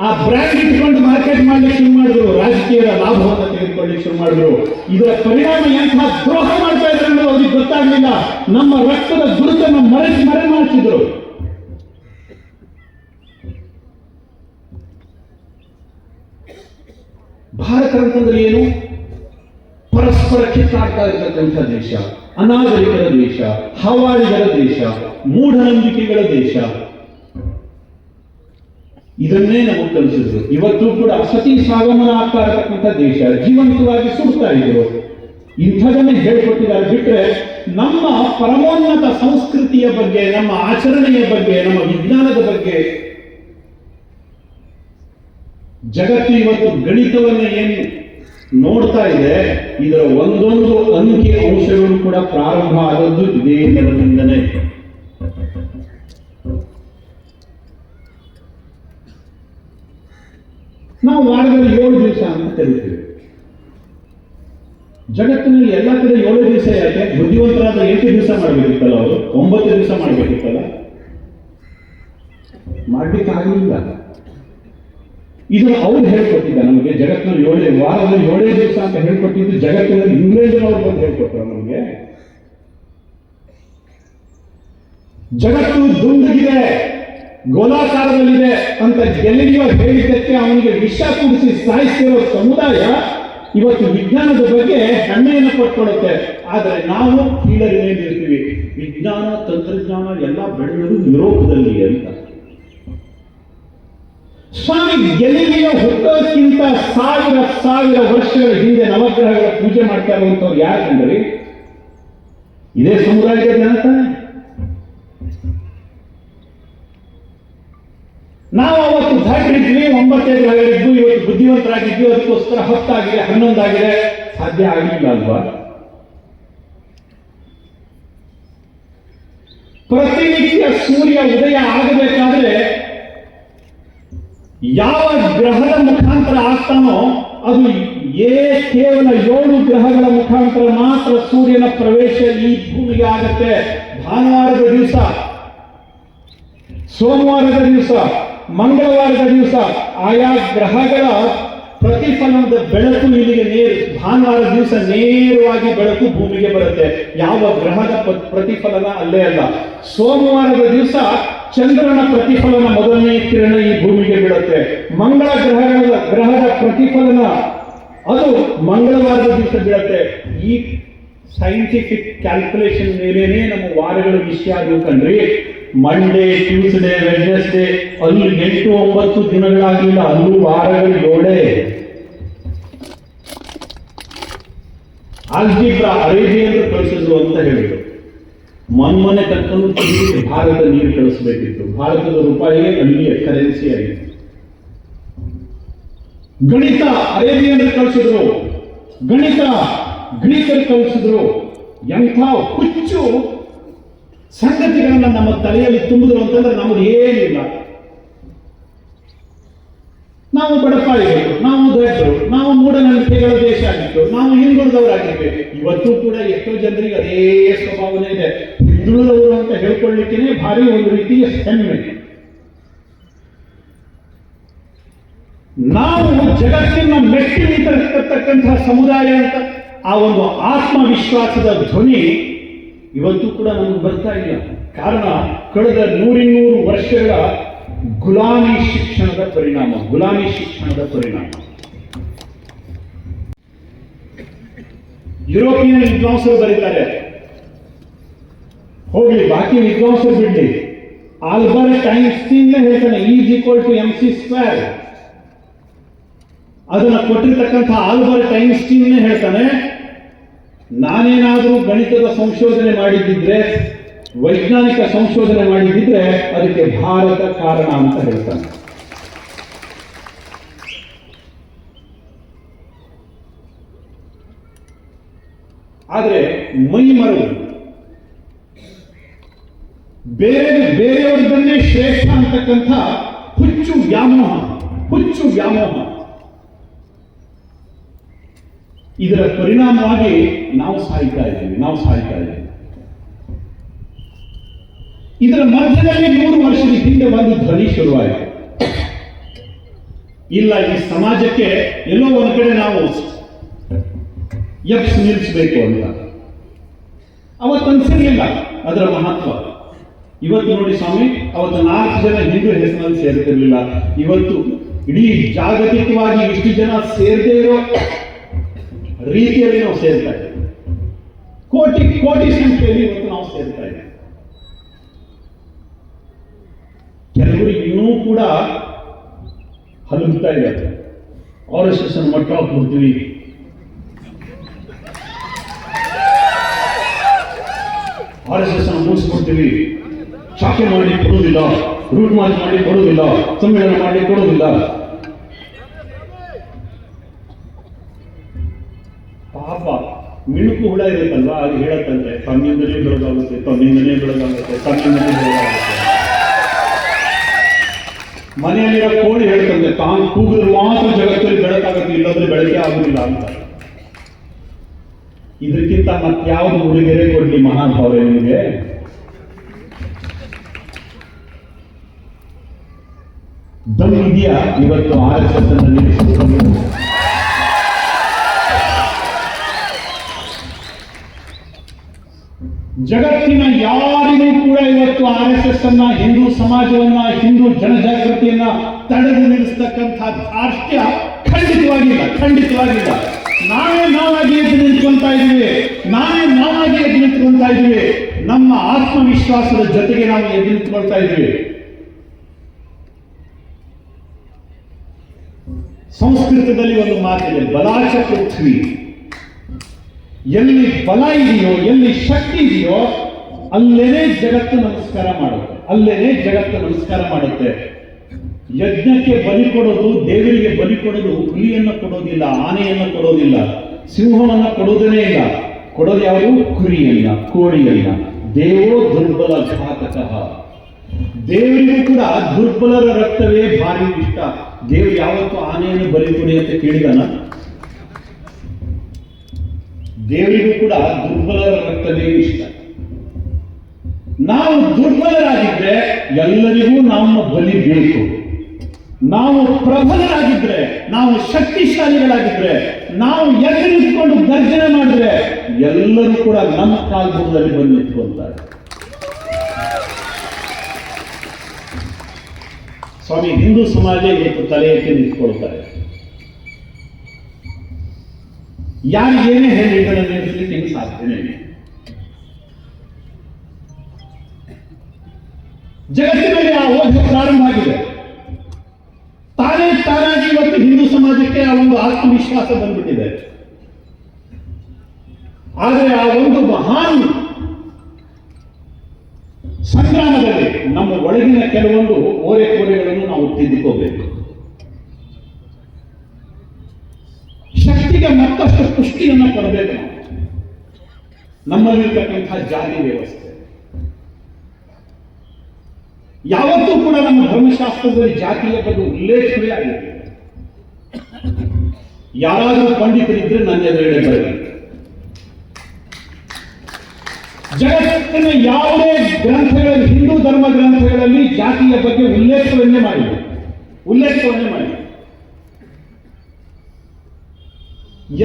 ಆ ಬ್ರ್ಯಾಂಡ್ ಇಟ್ಕೊಂಡು ಮಾರ್ಕೆಟ್ ಮಾಡ್ಲಿಕ್ಕೆ ಶುರು ಮಾಡಿದ್ರು, ರಾಜಕೀಯದ ಲಾಭವನ್ನು ತೆಗೆದುಕೊಳ್ಳಿಕ್ಕೆ ಶುರು ಮಾಡಿದ್ರು. ಇದರ ಪರಿಣಾಮ ಎಂಥ ದ್ರೋಹ ಮಾಡ್ತಾ ಇದ್ರು ಅನ್ನೋದು ಅವ್ರಿಗೆ ಗೊತ್ತಾಗ್ಲಿಲ್ಲ. ನಮ್ಮ ರಕ್ತದ ಗುರುತನ್ನು ಮರೆ ಮಾಡಿಸಿದ್ರು. ಭಾರತ ಅಂತಂದ್ರೆ ಏನು? ಪರಸ್ಪರ ಕಿತ್ತಾಡ್ತಾ ಇರತಕ್ಕಂಥ ದೇಶ, ಅನಾಗರಿಕರ ದೇಶ, ಹವಾಳಿಗರ ದೇಶ, ಮೂಢನಂಬಿಕೆಗಳ ದೇಶ. ಇದನ್ನೇ ನಮಗೆ ಕಲಿಸಿದ್ರು. ಇವತ್ತು ಕೂಡ ಸತಿ ಸಾಗಮನ ಆಗ್ತಾ ಇರತಕ್ಕಂಥ ದೇಶ, ಜೀವಂತವಾಗಿ ಸುಡ್ತಾ ಇದ್ರು. ಇಂಥದನ್ನೇ ಹೇಳ್ಕೊಟ್ಟಿದ್ದಾರೆ. ಬಿಟ್ರೆ ನಮ್ಮ ಪರಮೋನ್ನತ ಸಂಸ್ಕೃತಿಯ ಬಗ್ಗೆ, ನಮ್ಮ ಆಚರಣೆಯ ಬಗ್ಗೆ, ನಮ್ಮ ವಿಜ್ಞಾನದ ಬಗ್ಗೆ ಜಗತ್ತು ಇವತ್ತು ಗಣಿತವನ್ನ ಏನು ನೋಡ್ತಾ ಇದೆ, ಇದರ ಒಂದೊಂದು ಅಂಕಿ ಅಂಶಗಳು ಕೂಡ ಪ್ರಾರಂಭ ಆದದ್ದು ಇದೇ ನೆಲದಿಂದನೇ. ನಾವು ವಾರದಲ್ಲಿ 7 ದಿವಸ ಅಂತ ಕರಿತೀವಿ. ಜಗತ್ತಿನಲ್ಲಿ ಎಲ್ಲ ಕಡೆ 7 ದಿವಸ ಯಾಕೆ? ಬುದ್ಧಿವಂತರಾದ 8 ದಿವಸ ಮಾಡಬೇಕಿತ್ತಲ್ಲ, ಅವರು 9 ದಿವಸ ಮಾಡಬೇಕಿತ್ತಲ್ಲ, ಮಾಡ್ಲಿಕ್ಕೆ ಆಗಲಿಲ್ಲ. ಇದನ್ನು ಅವ್ರು ಹೇಳ್ಕೊಟ್ಟಿದ್ದ ನಮಗೆ. ಜಗತ್ತಿನಲ್ಲಿ ವಾರದಲ್ಲಿ 7 ದಿವಸ ಅಂತ ಹೇಳ್ಕೊಟ್ಟಿದ್ದು ಜಗತ್ತಿನಲ್ಲಿ ಇಂಗ್ಲೆಂಡಿನವ್ರು ಬಂದು ಹೇಳ್ಕೊಟ್ರು ನಮಗೆ. ಜಗತ್ತು ದುಂಡಗಿದೆ, ಗೋಲಾಕಾರದಲ್ಲಿದೆ ಅಂತ ಗೆಲಿಲಿಯೋ ಹೇಳಿದ್ದಕ್ಕೆ ಅವನಿಗೆ ವಿಷ ಕುಡಿಸಿ ಸಾಯಿಸಿರೋ ಸಮುದಾಯ ಇವತ್ತು ವಿಜ್ಞಾನದ ಬಗ್ಗೆ ಹೆಮ್ಮೆಯನ್ನು ಪಟ್ಕೊಳ್ಳುತ್ತೆ. ಆದರೆ ನಾವು ಕೀಳರಿಮೆಯಲ್ಲಿರ್ತೀವಿ. ವಿಜ್ಞಾನ ತಂತ್ರಜ್ಞಾನ ಎಲ್ಲ ಬೆಳೆಯೋದು ಯುರೋಪದಲ್ಲಿ ಅಂತ. ಸ್ವಾಮಿ ಗೆಲಿಲಿಯೋ ಹುಟ್ಟೋಕ್ಕಿಂತ ಸಾವಿರ ವರ್ಷಗಳ ಹಿಂದೆ ನವಗ್ರಹಗಳ ಪೂಜೆ ಮಾಡ್ತಾ ಇರುವಂತವ್ರು ಯಾಕಂದ್ರೆ ಇದೇ ಸಮುದಾಯದ ಜನ ತಾನೆ. ನಾವು ಅವತ್ತು ದಾಟಿದ್ವಿ, 9 ಗ್ರಹಗಳಿದ್ವು, ಇವತ್ತು ಬುದ್ಧಿವಂತರಾಗಿದ್ವಿ, ಅದಕ್ಕೋಸ್ಕರ 10 ಆಗಿದೆ, 11 ಆಗಿದೆ. ಸಾಧ್ಯ ಆಗಲಿಲ್ಲ ಅಲ್ವಾ? ಪ್ರತಿನಿತ್ಯ ಸೂರ್ಯ ಉದಯ ಆಗಬೇಕಾದ್ರೆ ಯಾವ ಗ್ರಹದ ಮುಖಾಂತರ ಆಗ್ತಾನೋ ಅದು ಕೇವಲ 7 ಗ್ರಹಗಳ ಮುಖಾಂತರ ಮಾತ್ರ ಸೂರ್ಯನ ಪ್ರವೇಶ ಈ ಭೂಮಿಗೆ ಆಗತ್ತೆ. ಭಾನುವಾರದ ದಿವಸ, ಸೋಮವಾರದ ದಿವಸ, ಮಂಗಳವಾರದ ದಿವಸ ಆಯಾ ಗ್ರಹಗಳ ಪ್ರತಿಫಲನದ ಬೆಳಕು ಇಲ್ಲಿಗೆ ಭಾನುವಾರ ದಿವಸ ನೇರವಾಗಿ ಬೆಳಕು ಭೂಮಿಗೆ ಬರುತ್ತೆ. ಯಾವ ಗ್ರಹದ ಪ್ರತಿಫಲನ ಅಲ್ಲೇ ಅಲ್ಲ. ಸೋಮವಾರದ ದಿವಸ ಚಂದ್ರನ ಪ್ರತಿಫಲನ ಮೊದಲನೇ ಕಿರಣ ಈ ಭೂಮಿಗೆ ಬೀಳುತ್ತೆ. ಮಂಗಳ ಗ್ರಹದ ಪ್ರತಿಫಲನ ಅದು ಮಂಗಳವಾರದ ದಿವಸ ಬೀಳುತ್ತೆ. ಈ ಸೈಂಟಿಫಿಕ್ ಕ್ಯಾಲ್ಕುಲೇಷನ್ ಮೇಲೇನೆ ನಮ್ಮ ವಾರಗಳ ವಿಷಯ ಅದು ಕಣ್ರಿ. ಮಂಡೇ, ಟ್ಯೂಸ್ಡೇ, ವೆಡ್ನೆಸ್ಡೇ ಅಲ್ಲಿ 8-9 ದಿನಗಳಾಗಲಿಲ್ಲ, ಅಲ್ಲೂ ವಾರಗಳು 7. ಆಲ್ಜಿಬ್ರಾ ಅರೇಬಿಯನ್ರು ಕಳಿಸಿದ್ರು ಅಂತ ಹೇಳಿದ್ರು. ಮೊನ್ನೆ ತಕ್ಕಂದು ಭಾರತ ನೀರು ಕಳಿಸಬೇಕಿತ್ತು. ಭಾರತದ ರೂಪಾಯಿ ಅಲ್ಲಿಯ ಕರೆನ್ಸಿ ಆಗಿತ್ತು. ಗಣಿತ ಅರೇಬಿಯನ್ರು ಕಳಿಸಿದ್ರು, ಗಣಿತ ಗ್ರೀಕರು ಕಳಿಸಿದ್ರು, ಎಂಥ ಹುಚ್ಚು ಸಂಗತಿಗಳನ್ನ ನಮ್ಮ ತಲೆಯಲ್ಲಿ ತುಂಬಿದ್ರು ಅಂತಂದ್ರೆ ನಮ್ದು ಏನಿಲ್ಲ. ನಾವು ಬಡಪಾಯಿಗಳು, ನಾವು ದೊಡ್ಡರು, ನಾವು ಮೂಢನಂಬಿಕೆಗಳ ದೇಶ ಆಗಿತ್ತು, ನಾವು ಹಿಂದುಳಿದವರಾಗಿದ್ದೇವೆ. ಇವತ್ತು ಕೂಡ ಎಷ್ಟೋ ಜನರಿಗೆ ಅದೇ ಸ್ವಭಾವನೆ ಇದೆ. ಹಿಂದುಳಿದವರು ಅಂತ ಹೇಳ್ಕೊಳ್ಳಿಕ್ಕೇನೆ ಭಾರಿ ಒಂದು ರೀತಿಯ ಹೆಮ್ಮೆ. ನಾವು ಜಗತ್ತಿನ ಮೆಟ್ಟಿ ನಿಂತಿರತಕ್ಕಂತಹ ಸಮುದಾಯ ಅಂತ ಆ ಒಂದು ಆತ್ಮವಿಶ್ವಾಸದ ಧ್ವನಿ ಇವತ್ತು ಕೂಡ ನಮಗೆ ಬರ್ತಾ ಇಲ್ಲ. ಕಾರಣ ಕಳೆದ 100 ವರ್ಷಗಳ ಗುಲಾಮಿ ಶಿಕ್ಷಣದ ಪರಿಣಾಮ. ಯುರೋಪಿಯನ್ ವಿದ್ವಾಂಸರು ಬರೀತಾರೆ, ಹೋಗ್ಲಿ ಬಾಕಿ ವಿದ್ವಾಂಸರು ಬಿಡ್ಲಿ, ಆಲ್ಬರ್ಟ್ ಐನ್ಸ್ಟೀನ್ ಹೇಳ್ತಾನೆ E=mc². ಅದನ್ನ ಕೊಟ್ಟಿರ್ತಕ್ಕಂಥ ಆಲ್ಬರ್ಟ್ ಐನ್ಸ್ಟೀನ್ ಹೇಳ್ತಾನೆ, ನಾನೇನಾದರೂ ಗಣಿತದ ಸಂಶೋಧನೆ ಮಾಡಿದ್ದಿದ್ರೆ, ವೈಜ್ಞಾನಿಕ ಸಂಶೋಧನೆ ಮಾಡಿದ್ದಿದ್ರೆ ಅದಕ್ಕೆ ಭಾರತ ಕಾರಣ ಅಂತ ಹೇಳ್ತಾನೆ. ಆದರೆ ಮೈ ಮರಳು ಬೇರೆಯವರದನ್ನೇ ಶ್ರೇಷ್ಠ ಅಂತಕ್ಕಂಥ ಹುಚ್ಚು ವ್ಯಾಮೋಹ. ಇದರ ಪರಿಣಾಮವಾಗಿ ನಾವು ಸಾಯ್ತಾ ಇದ್ದೀವಿ. ಇದರ ಮಧ್ಯದಲ್ಲಿ 100 ವರ್ಷದ ಹಿಂದೆ ಒಂದು ಧ್ವನಿ ಶುರುವಾಯಿತು. ಇಲ್ಲ, ಈ ಸಮಾಜಕ್ಕೆ ಎಲ್ಲೋ ಒಂದು ಕಡೆ ನಾವು ಎಪ್ಸ್ ನಿಲ್ಲಿಸಬೇಕು ಅಂತ. ಅವತ್ತು ಅನ್ಸಿರ್ಲಿಲ್ಲ ಅದರ ಮಹತ್ವ. ಇವತ್ತು ನೋಡಿ ಸ್ವಾಮಿ, ಅವತ್ತು 4 ಜನ ಹಿಂದೂ ಹೆಸರಿನಲ್ಲಿ ಸೇರ್ತಿರ್ಲಿಲ್ಲ. ಇವತ್ತು ಇಡೀ ಜಾಗತಿಕವಾಗಿ ಇಷ್ಟು ಜನ ಸೇರದೇ ಇರೋ ರೀತಿಯಲ್ಲಿ ನಾವು ಸೇರ್ತಾ ಇದ್ದೇವೆ. ಕೋಟಿ ಸಂಖ್ಯೆಯಲ್ಲಿ ಇವತ್ತು ನಾವು ಸೇರ್ತಾ ಇದ್ದೇವೆ. ಕೆಲವರು ಇನ್ನೂ ಕೂಡ ಹಲುಬ್ತಾ ಇದ್ದಾರೆ. RSS ಅನ್ನು ಮಟ್ಟ ಹಾಕ್ಬಿಡ್ತೀವಿ, RSS ಅನ್ನು ಮುಗಿಸ್ಬಿಡ್ತೀವಿ, ಶಾಖೆ ಮಾಡಿ ಕೊಡುವುದಿಲ್ಲ, ರೂಟ್ ಮಾರ್ಚ್ ಮಾಡಿ ಕೊಡುವುದಿಲ್ಲ, ಸಮ್ಮೇಳನ ಮಾಡಿ ಕೊಡುವುದಿಲ್ಲ. ಪಾಪ ಮಿಣುಕು ಹುಳ ಇರುತ್ತಲ್ವಾ, ಅದು ಹೇಳತ್ತಂತೆ ತಮ್ಮಿಂದಲೇ ಬೆಳಗಾಗುತ್ತೆ. ಮನೆಯಲ್ಲಿರೋ ಕೋಳಿ ಹೇಳ್ತಂತೆ, ತಾನು ಕೂಗಿದ್ರೆ ಮಾತ್ರ ಜಗತ್ತಲ್ಲಿ ಬೆಳಕಾಗುತ್ತೆ, ಇಲ್ಲಂದ್ರೆ ಬೆಳಕೆ ಆಗುದಿಲ್ಲ ಅಂತ. ಇದಕ್ಕಿಂತ ಮತ್ಯಾವುದು ಉಡುಗೊರೆ ಕೊಡ್ಲಿ ಮಹಾನುಭಾವರೇ ನಿಮಗೆ? ದಮ್ ಇದೆಯಾ ಇವತ್ತು RSS ಅನ್ನು ನಿಲ್ಲಿಸಿಕೊಂಡು? ಜಗತ್ತಿನ ಯಾರಿಗೂ ಕೂಡ ಇವತ್ತು RSS ಅನ್ನ, ಹಿಂದೂ ಸಮಾಜವನ್ನ, ಹಿಂದೂ ಜನಜಾಗೃತಿಯನ್ನ ತಡೆದು ನಿಲ್ಲಿಸ್ತಕ್ಕಂಥ ಧಾರ್ಷ್ಟ್ಯ ಖಂಡಿತವಾಗಿಲ್ಲ. ನಾವಾಗಿ ಎದ್ದು ನಿಂತ್ಕೊಳ್ತಾ ಇದ್ದೀವಿ. ನಮ್ಮ ಆತ್ಮವಿಶ್ವಾಸದ ಜೊತೆಗೆ ನಾವು ಎದ್ದು ನಿಂತ್ಕೊಳ್ತಾ ಇದ್ದೀವಿ. ಸಂಸ್ಕೃತದಲ್ಲಿ ಒಂದು ಮಾತಿದೆ, ಬಲಾಚ ಪೃಥ್ವಿ. ಎಲ್ಲಿ ಬಲ ಇದೆಯೋ, ಎಲ್ಲಿ ಶಕ್ತಿ ಇದೆಯೋ, ಅಲ್ಲೇನೇ ಜಗತ್ತು ನಮಸ್ಕಾರ ಮಾಡುತ್ತೆ. ಯಜ್ಞಕ್ಕೆ ಬಲಿ ಕೊಡೋದು, ದೇವರಿಗೆ ಬಲಿ ಕೊಡೋದು, ಹುಲಿಯನ್ನು ಕೊಡೋದಿಲ್ಲ, ಆನೆಯನ್ನು ಕೊಡೋದಿಲ್ಲ, ಸಿಂಹವನ್ನು ಕೊಡೋದನೇ ಇಲ್ಲ. ಕೊಡೋದು ಯಾವುದು? ಕುರಿಯನ್ನ, ಕೋಳಿಯನ್ನ. ದೇವೋ ದುರ್ಬಲ ಘಾತಕ. ದೇವರಿಗೂ ಕೂಡ ದುರ್ಬಲರ ರಕ್ತವೇ ಭಾರಿ ಇಷ್ಟ. ದೇವರು ಯಾವತ್ತು ಆನೆಯನ್ನು ಬಲಿ ಕೊಡಿ ಅಂತ ಕೇಳಿದಾನ? ದೇವರಿಗೂ ಕೂಡ ದುರ್ಬಲರ ರಕ್ತವೇ ಇಷ್ಟ. ನಾವು ದುರ್ಬಲರಾಗಿದ್ರೆ ಎಲ್ಲರಿಗೂ ನಮ್ಮ ಬಲಿ ಬೇಕು. ನಾವು ಪ್ರಬಲರಾಗಿದ್ರೆ, ನಾವು ಶಕ್ತಿಶಾಲಿಗಳಾಗಿದ್ರೆ, ನಾವು ಎದ್ದು ನಿಂತ್ಕೊಂಡು ಗರ್ಜನೆ ಮಾಡಿದ್ರೆ ಎಲ್ಲರೂ ಕೂಡ ನಮ್ಮ ಕಾಲ್ಭೂಮದಲ್ಲಿ ಬಂದು ನಿಂತ್ಕೊಳ್ತಾರೆ. ಸ್ವಾಮಿ, ಹಿಂದೂ ಸಮಾಜ ಇವತ್ತು ತಲೆ ಎತ್ತಿ ನಿಂತ್ಕೊಳ್ತಾರೆ. ಯಾರಿಗೇನೇ ಹೇಳಿ ಇದನ್ನು ನಿಲ್ಲಿಸಲಿಕ್ಕೆ ಸಾಧ್ಯನೇ ಇಲ್ಲ. ಜಗತ್ತಿನಲ್ಲಿ ಆ ಓಟ ಪ್ರಾರಂಭ ಆಗಿದೆ. ತಾನಾಗಿ ಇವತ್ತು ಹಿಂದೂ ಸಮಾಜಕ್ಕೆ ಆ ಒಂದು ಆತ್ಮವಿಶ್ವಾಸ ಬಂದ್ಬಿಟ್ಟಿದೆ. ಆದರೆ ಆ ಒಂದು ಮಹಾನ್ ಸಂಗ್ರಾಮದಲ್ಲಿ ನಮ್ಮ ಒಳಗಿನ ಕೆಲವೊಂದು ಓರೆಕೋರೆಗಳನ್ನು ನಾವು ತಿದ್ದುಕೋಬೇಕು. ಶಕ್ತಿಗೆ ಮತ್ತಷ್ಟು ಪುಷ್ಟಿಯನ್ನು ಕೊಡಬೇಕು. ನಮ್ಮಲ್ಲಿರ್ತಕ್ಕಂಥ ಜಾತಿ ವ್ಯವಸ್ಥೆ. ಯಾವತ್ತೂ ಕೂಡ ನಮ್ಮ ಧರ್ಮಶಾಸ್ತ್ರದಲ್ಲಿ ಜಾತಿಯ ಬಗ್ಗೆ ಉಲ್ಲೇಖವೇ ಆಗಿದೆ. ಯಾರಾದರೂ ಪಂಡಿತರಿದ್ರೆ ನನ್ನ ಎದುರುಗಡೆ ಬರಲಿ. ಜಗತ್ತಿನ ಯಾವುದೇ ಗ್ರಂಥಗಳಲ್ಲಿ, ಹಿಂದೂ ಧರ್ಮ ಗ್ರಂಥಗಳಲ್ಲಿ ಜಾತಿಯ ಬಗ್ಗೆ ಉಲ್ಲೇಖವನ್ನೇ ಮಾಡಿದೆ.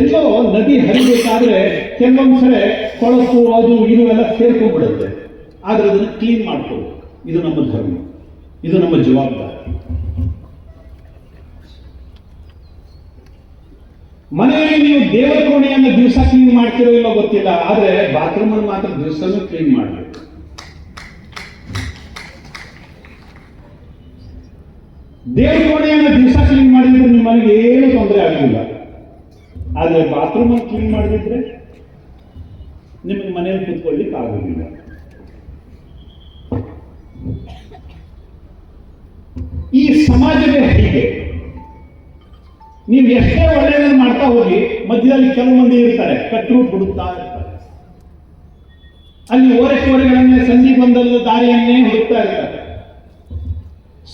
ಎಲ್ಲೋ ನದಿ ಹರಿಬೇಕಾದ್ರೆ ಕೆಲವೊಂದ್ಸಲ ಕೊಳಕು ಅದು ಇದು ಎಲ್ಲ ಸೇರ್ಕೊಂಡ್ಬಿಡುತ್ತೆ. ಆದ್ರೆ ಅದನ್ನು ಕ್ಲೀನ್ ಮಾಡ್ಕೊಳ್ಳಿ. ಇದು ನಮ್ಮ ಧರ್ಮ, ಇದು ನಮ್ಮ ಜವಾಬ್ದಾರಿ. ಮನೆಯಲ್ಲಿ ನೀವು ದೇವರ ಕೋಣೆಯನ್ನು ದಿವಸ ಕ್ಲೀನ್ ಮಾಡ್ತಿರೋ ಇಲ್ಲೋ ಗೊತ್ತಿಲ್ಲ, ಆದ್ರೆ ಬಾತ್ರೂಮ್ ಅನ್ನು ಮಾತ್ರ ದಿವಸನೂ ಕ್ಲೀನ್ ಮಾಡಬೇಕು. ದೇವರ ಕೋಣೆಯನ್ನು ದಿವಸ ಕ್ಲೀನ್ ಮಾಡಿದ್ರೆ ನಿಮ್ಮ ಮನೆಗೆ ಏನು ತೊಂದರೆ ಆಗಲಿಲ್ಲ. ಆದ್ರೆ ಬಾತ್ರೂಮ್ ಅನ್ನು ಕ್ಲೀನ್ ಮಾಡಿದ್ರೆ ನಿಮಗೆ ಮನೆಯಲ್ಲಿ ಕೂತ್ಕೊಳ್ಳಿಕ್ಕೆ ಆಗೋದಿಲ್ಲ. ಈ ಸಮಾಜವೇ ಹೀಗೆ. ನೀವು ಎಷ್ಟೇ ಒಳ್ಳೆಯದನ್ನು ಮಾಡ್ತಾ ಹೋಗಿ, ಮಧ್ಯದಲ್ಲಿ ಕೆಲವು ಮಂದಿ ಇರ್ತಾರೆ, ಕಟ್ಟರು ಹುಡುಕ್ತಾ ಇರ್ತಾರೆ. ಅಲ್ಲಿ ಓರೆಕೋರೆಗಳನ್ನೇ, ಸಂಧಿ ಬಂದಲ್ಲ ದಾರಿಯನ್ನೇ ಹುಡುಕ್ತಾ ಇರ್ತಾರೆ.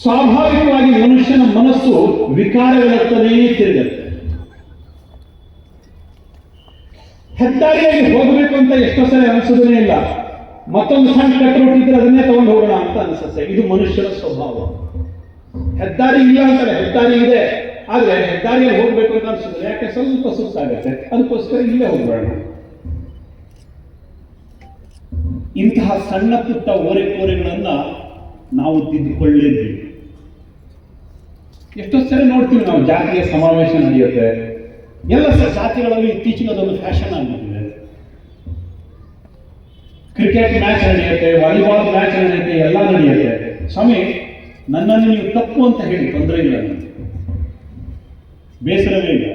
ಸ್ವಾಭಾವಿಕವಾಗಿ ಮನುಷ್ಯನ ಮನಸ್ಸು ವಿಕಾರಗಳತ್ತನೇ ತಿರುಗುತ್ತೆ. ಹೆದ್ದಾರಿಯಾಗಿ ಹೋಗಬೇಕು ಅಂತ ಎಷ್ಟೋ ಸಲ ಅನಿಸೋದನ್ನೇ ಇಲ್ಲ. ಮತ್ತೊಂದು ಸಣ್ಣ ಕಟ್ಟರು ಇದ್ರೆ ಅದನ್ನೇ ತಗೊಂಡು ಹೋಗೋಣ ಅಂತ ಅನಿಸುತ್ತೆ. ಇದು ಮನುಷ್ಯನ ಸ್ವಭಾವ. ಹೆದ್ದಾರಿ ಇಲ್ಲ ಅಂತಾರೆ, ಹೆದ್ದಾರಿ ಇದೆ, ಆದ್ರೆ ಹೆದ್ದಾರಿಯಲ್ಲಿ ಹೋಗ್ಬೇಕು ಅಂತ ಅನ್ಸುತ್ತೆ. ಯಾಕೆ? ಸ್ವಲ್ಪ ಸುಸ್ತಾಗತ್ತೆ, ಅದಕ್ಕೋಸ್ಕರ ಇಲ್ಲೇ ಹೋಗ್ಬೇಡ. ಇಂತಹ ಸಣ್ಣ ಪುಟ್ಟ ಓರೆಕೋರೆಗಳನ್ನ ನಾವು ತಿದ್ದುಕೊಳ್ಳೇಬೇಕು. ಎಷ್ಟೋ ಸರಿ ನೋಡ್ತೀವಿ ನಾವು, ಜಾತಿಯ ಸಮಾವೇಶ ನಡೆಯುತ್ತೆ. ಎಲ್ಲ ಜಾತಿಗಳಲ್ಲಿ ಇತ್ತೀಚೆಗೆ ಅದೊಂದು ಫ್ಯಾಷನ್ ಆಗಿಬಿಟ್ಟಿದೆ. ಕ್ರಿಕೆಟ್ ಮ್ಯಾಚ್ ನಡೆಯುತ್ತೆ, ವಾಲಿಬಾಲ್ ಮ್ಯಾಚ್ ನಡೆಯುತ್ತೆ, ಎಲ್ಲ ನಡೆಯುತ್ತೆ. ಸ್ವಾಮಿ, ನನ್ನನ್ನು ನೀವು ತಪ್ಪು ಅಂತ ಹೇಳಿ ತೊಂದರೆ ಇಲ್ಲ, ಬೇಸರವೇ ಇಲ್ಲ.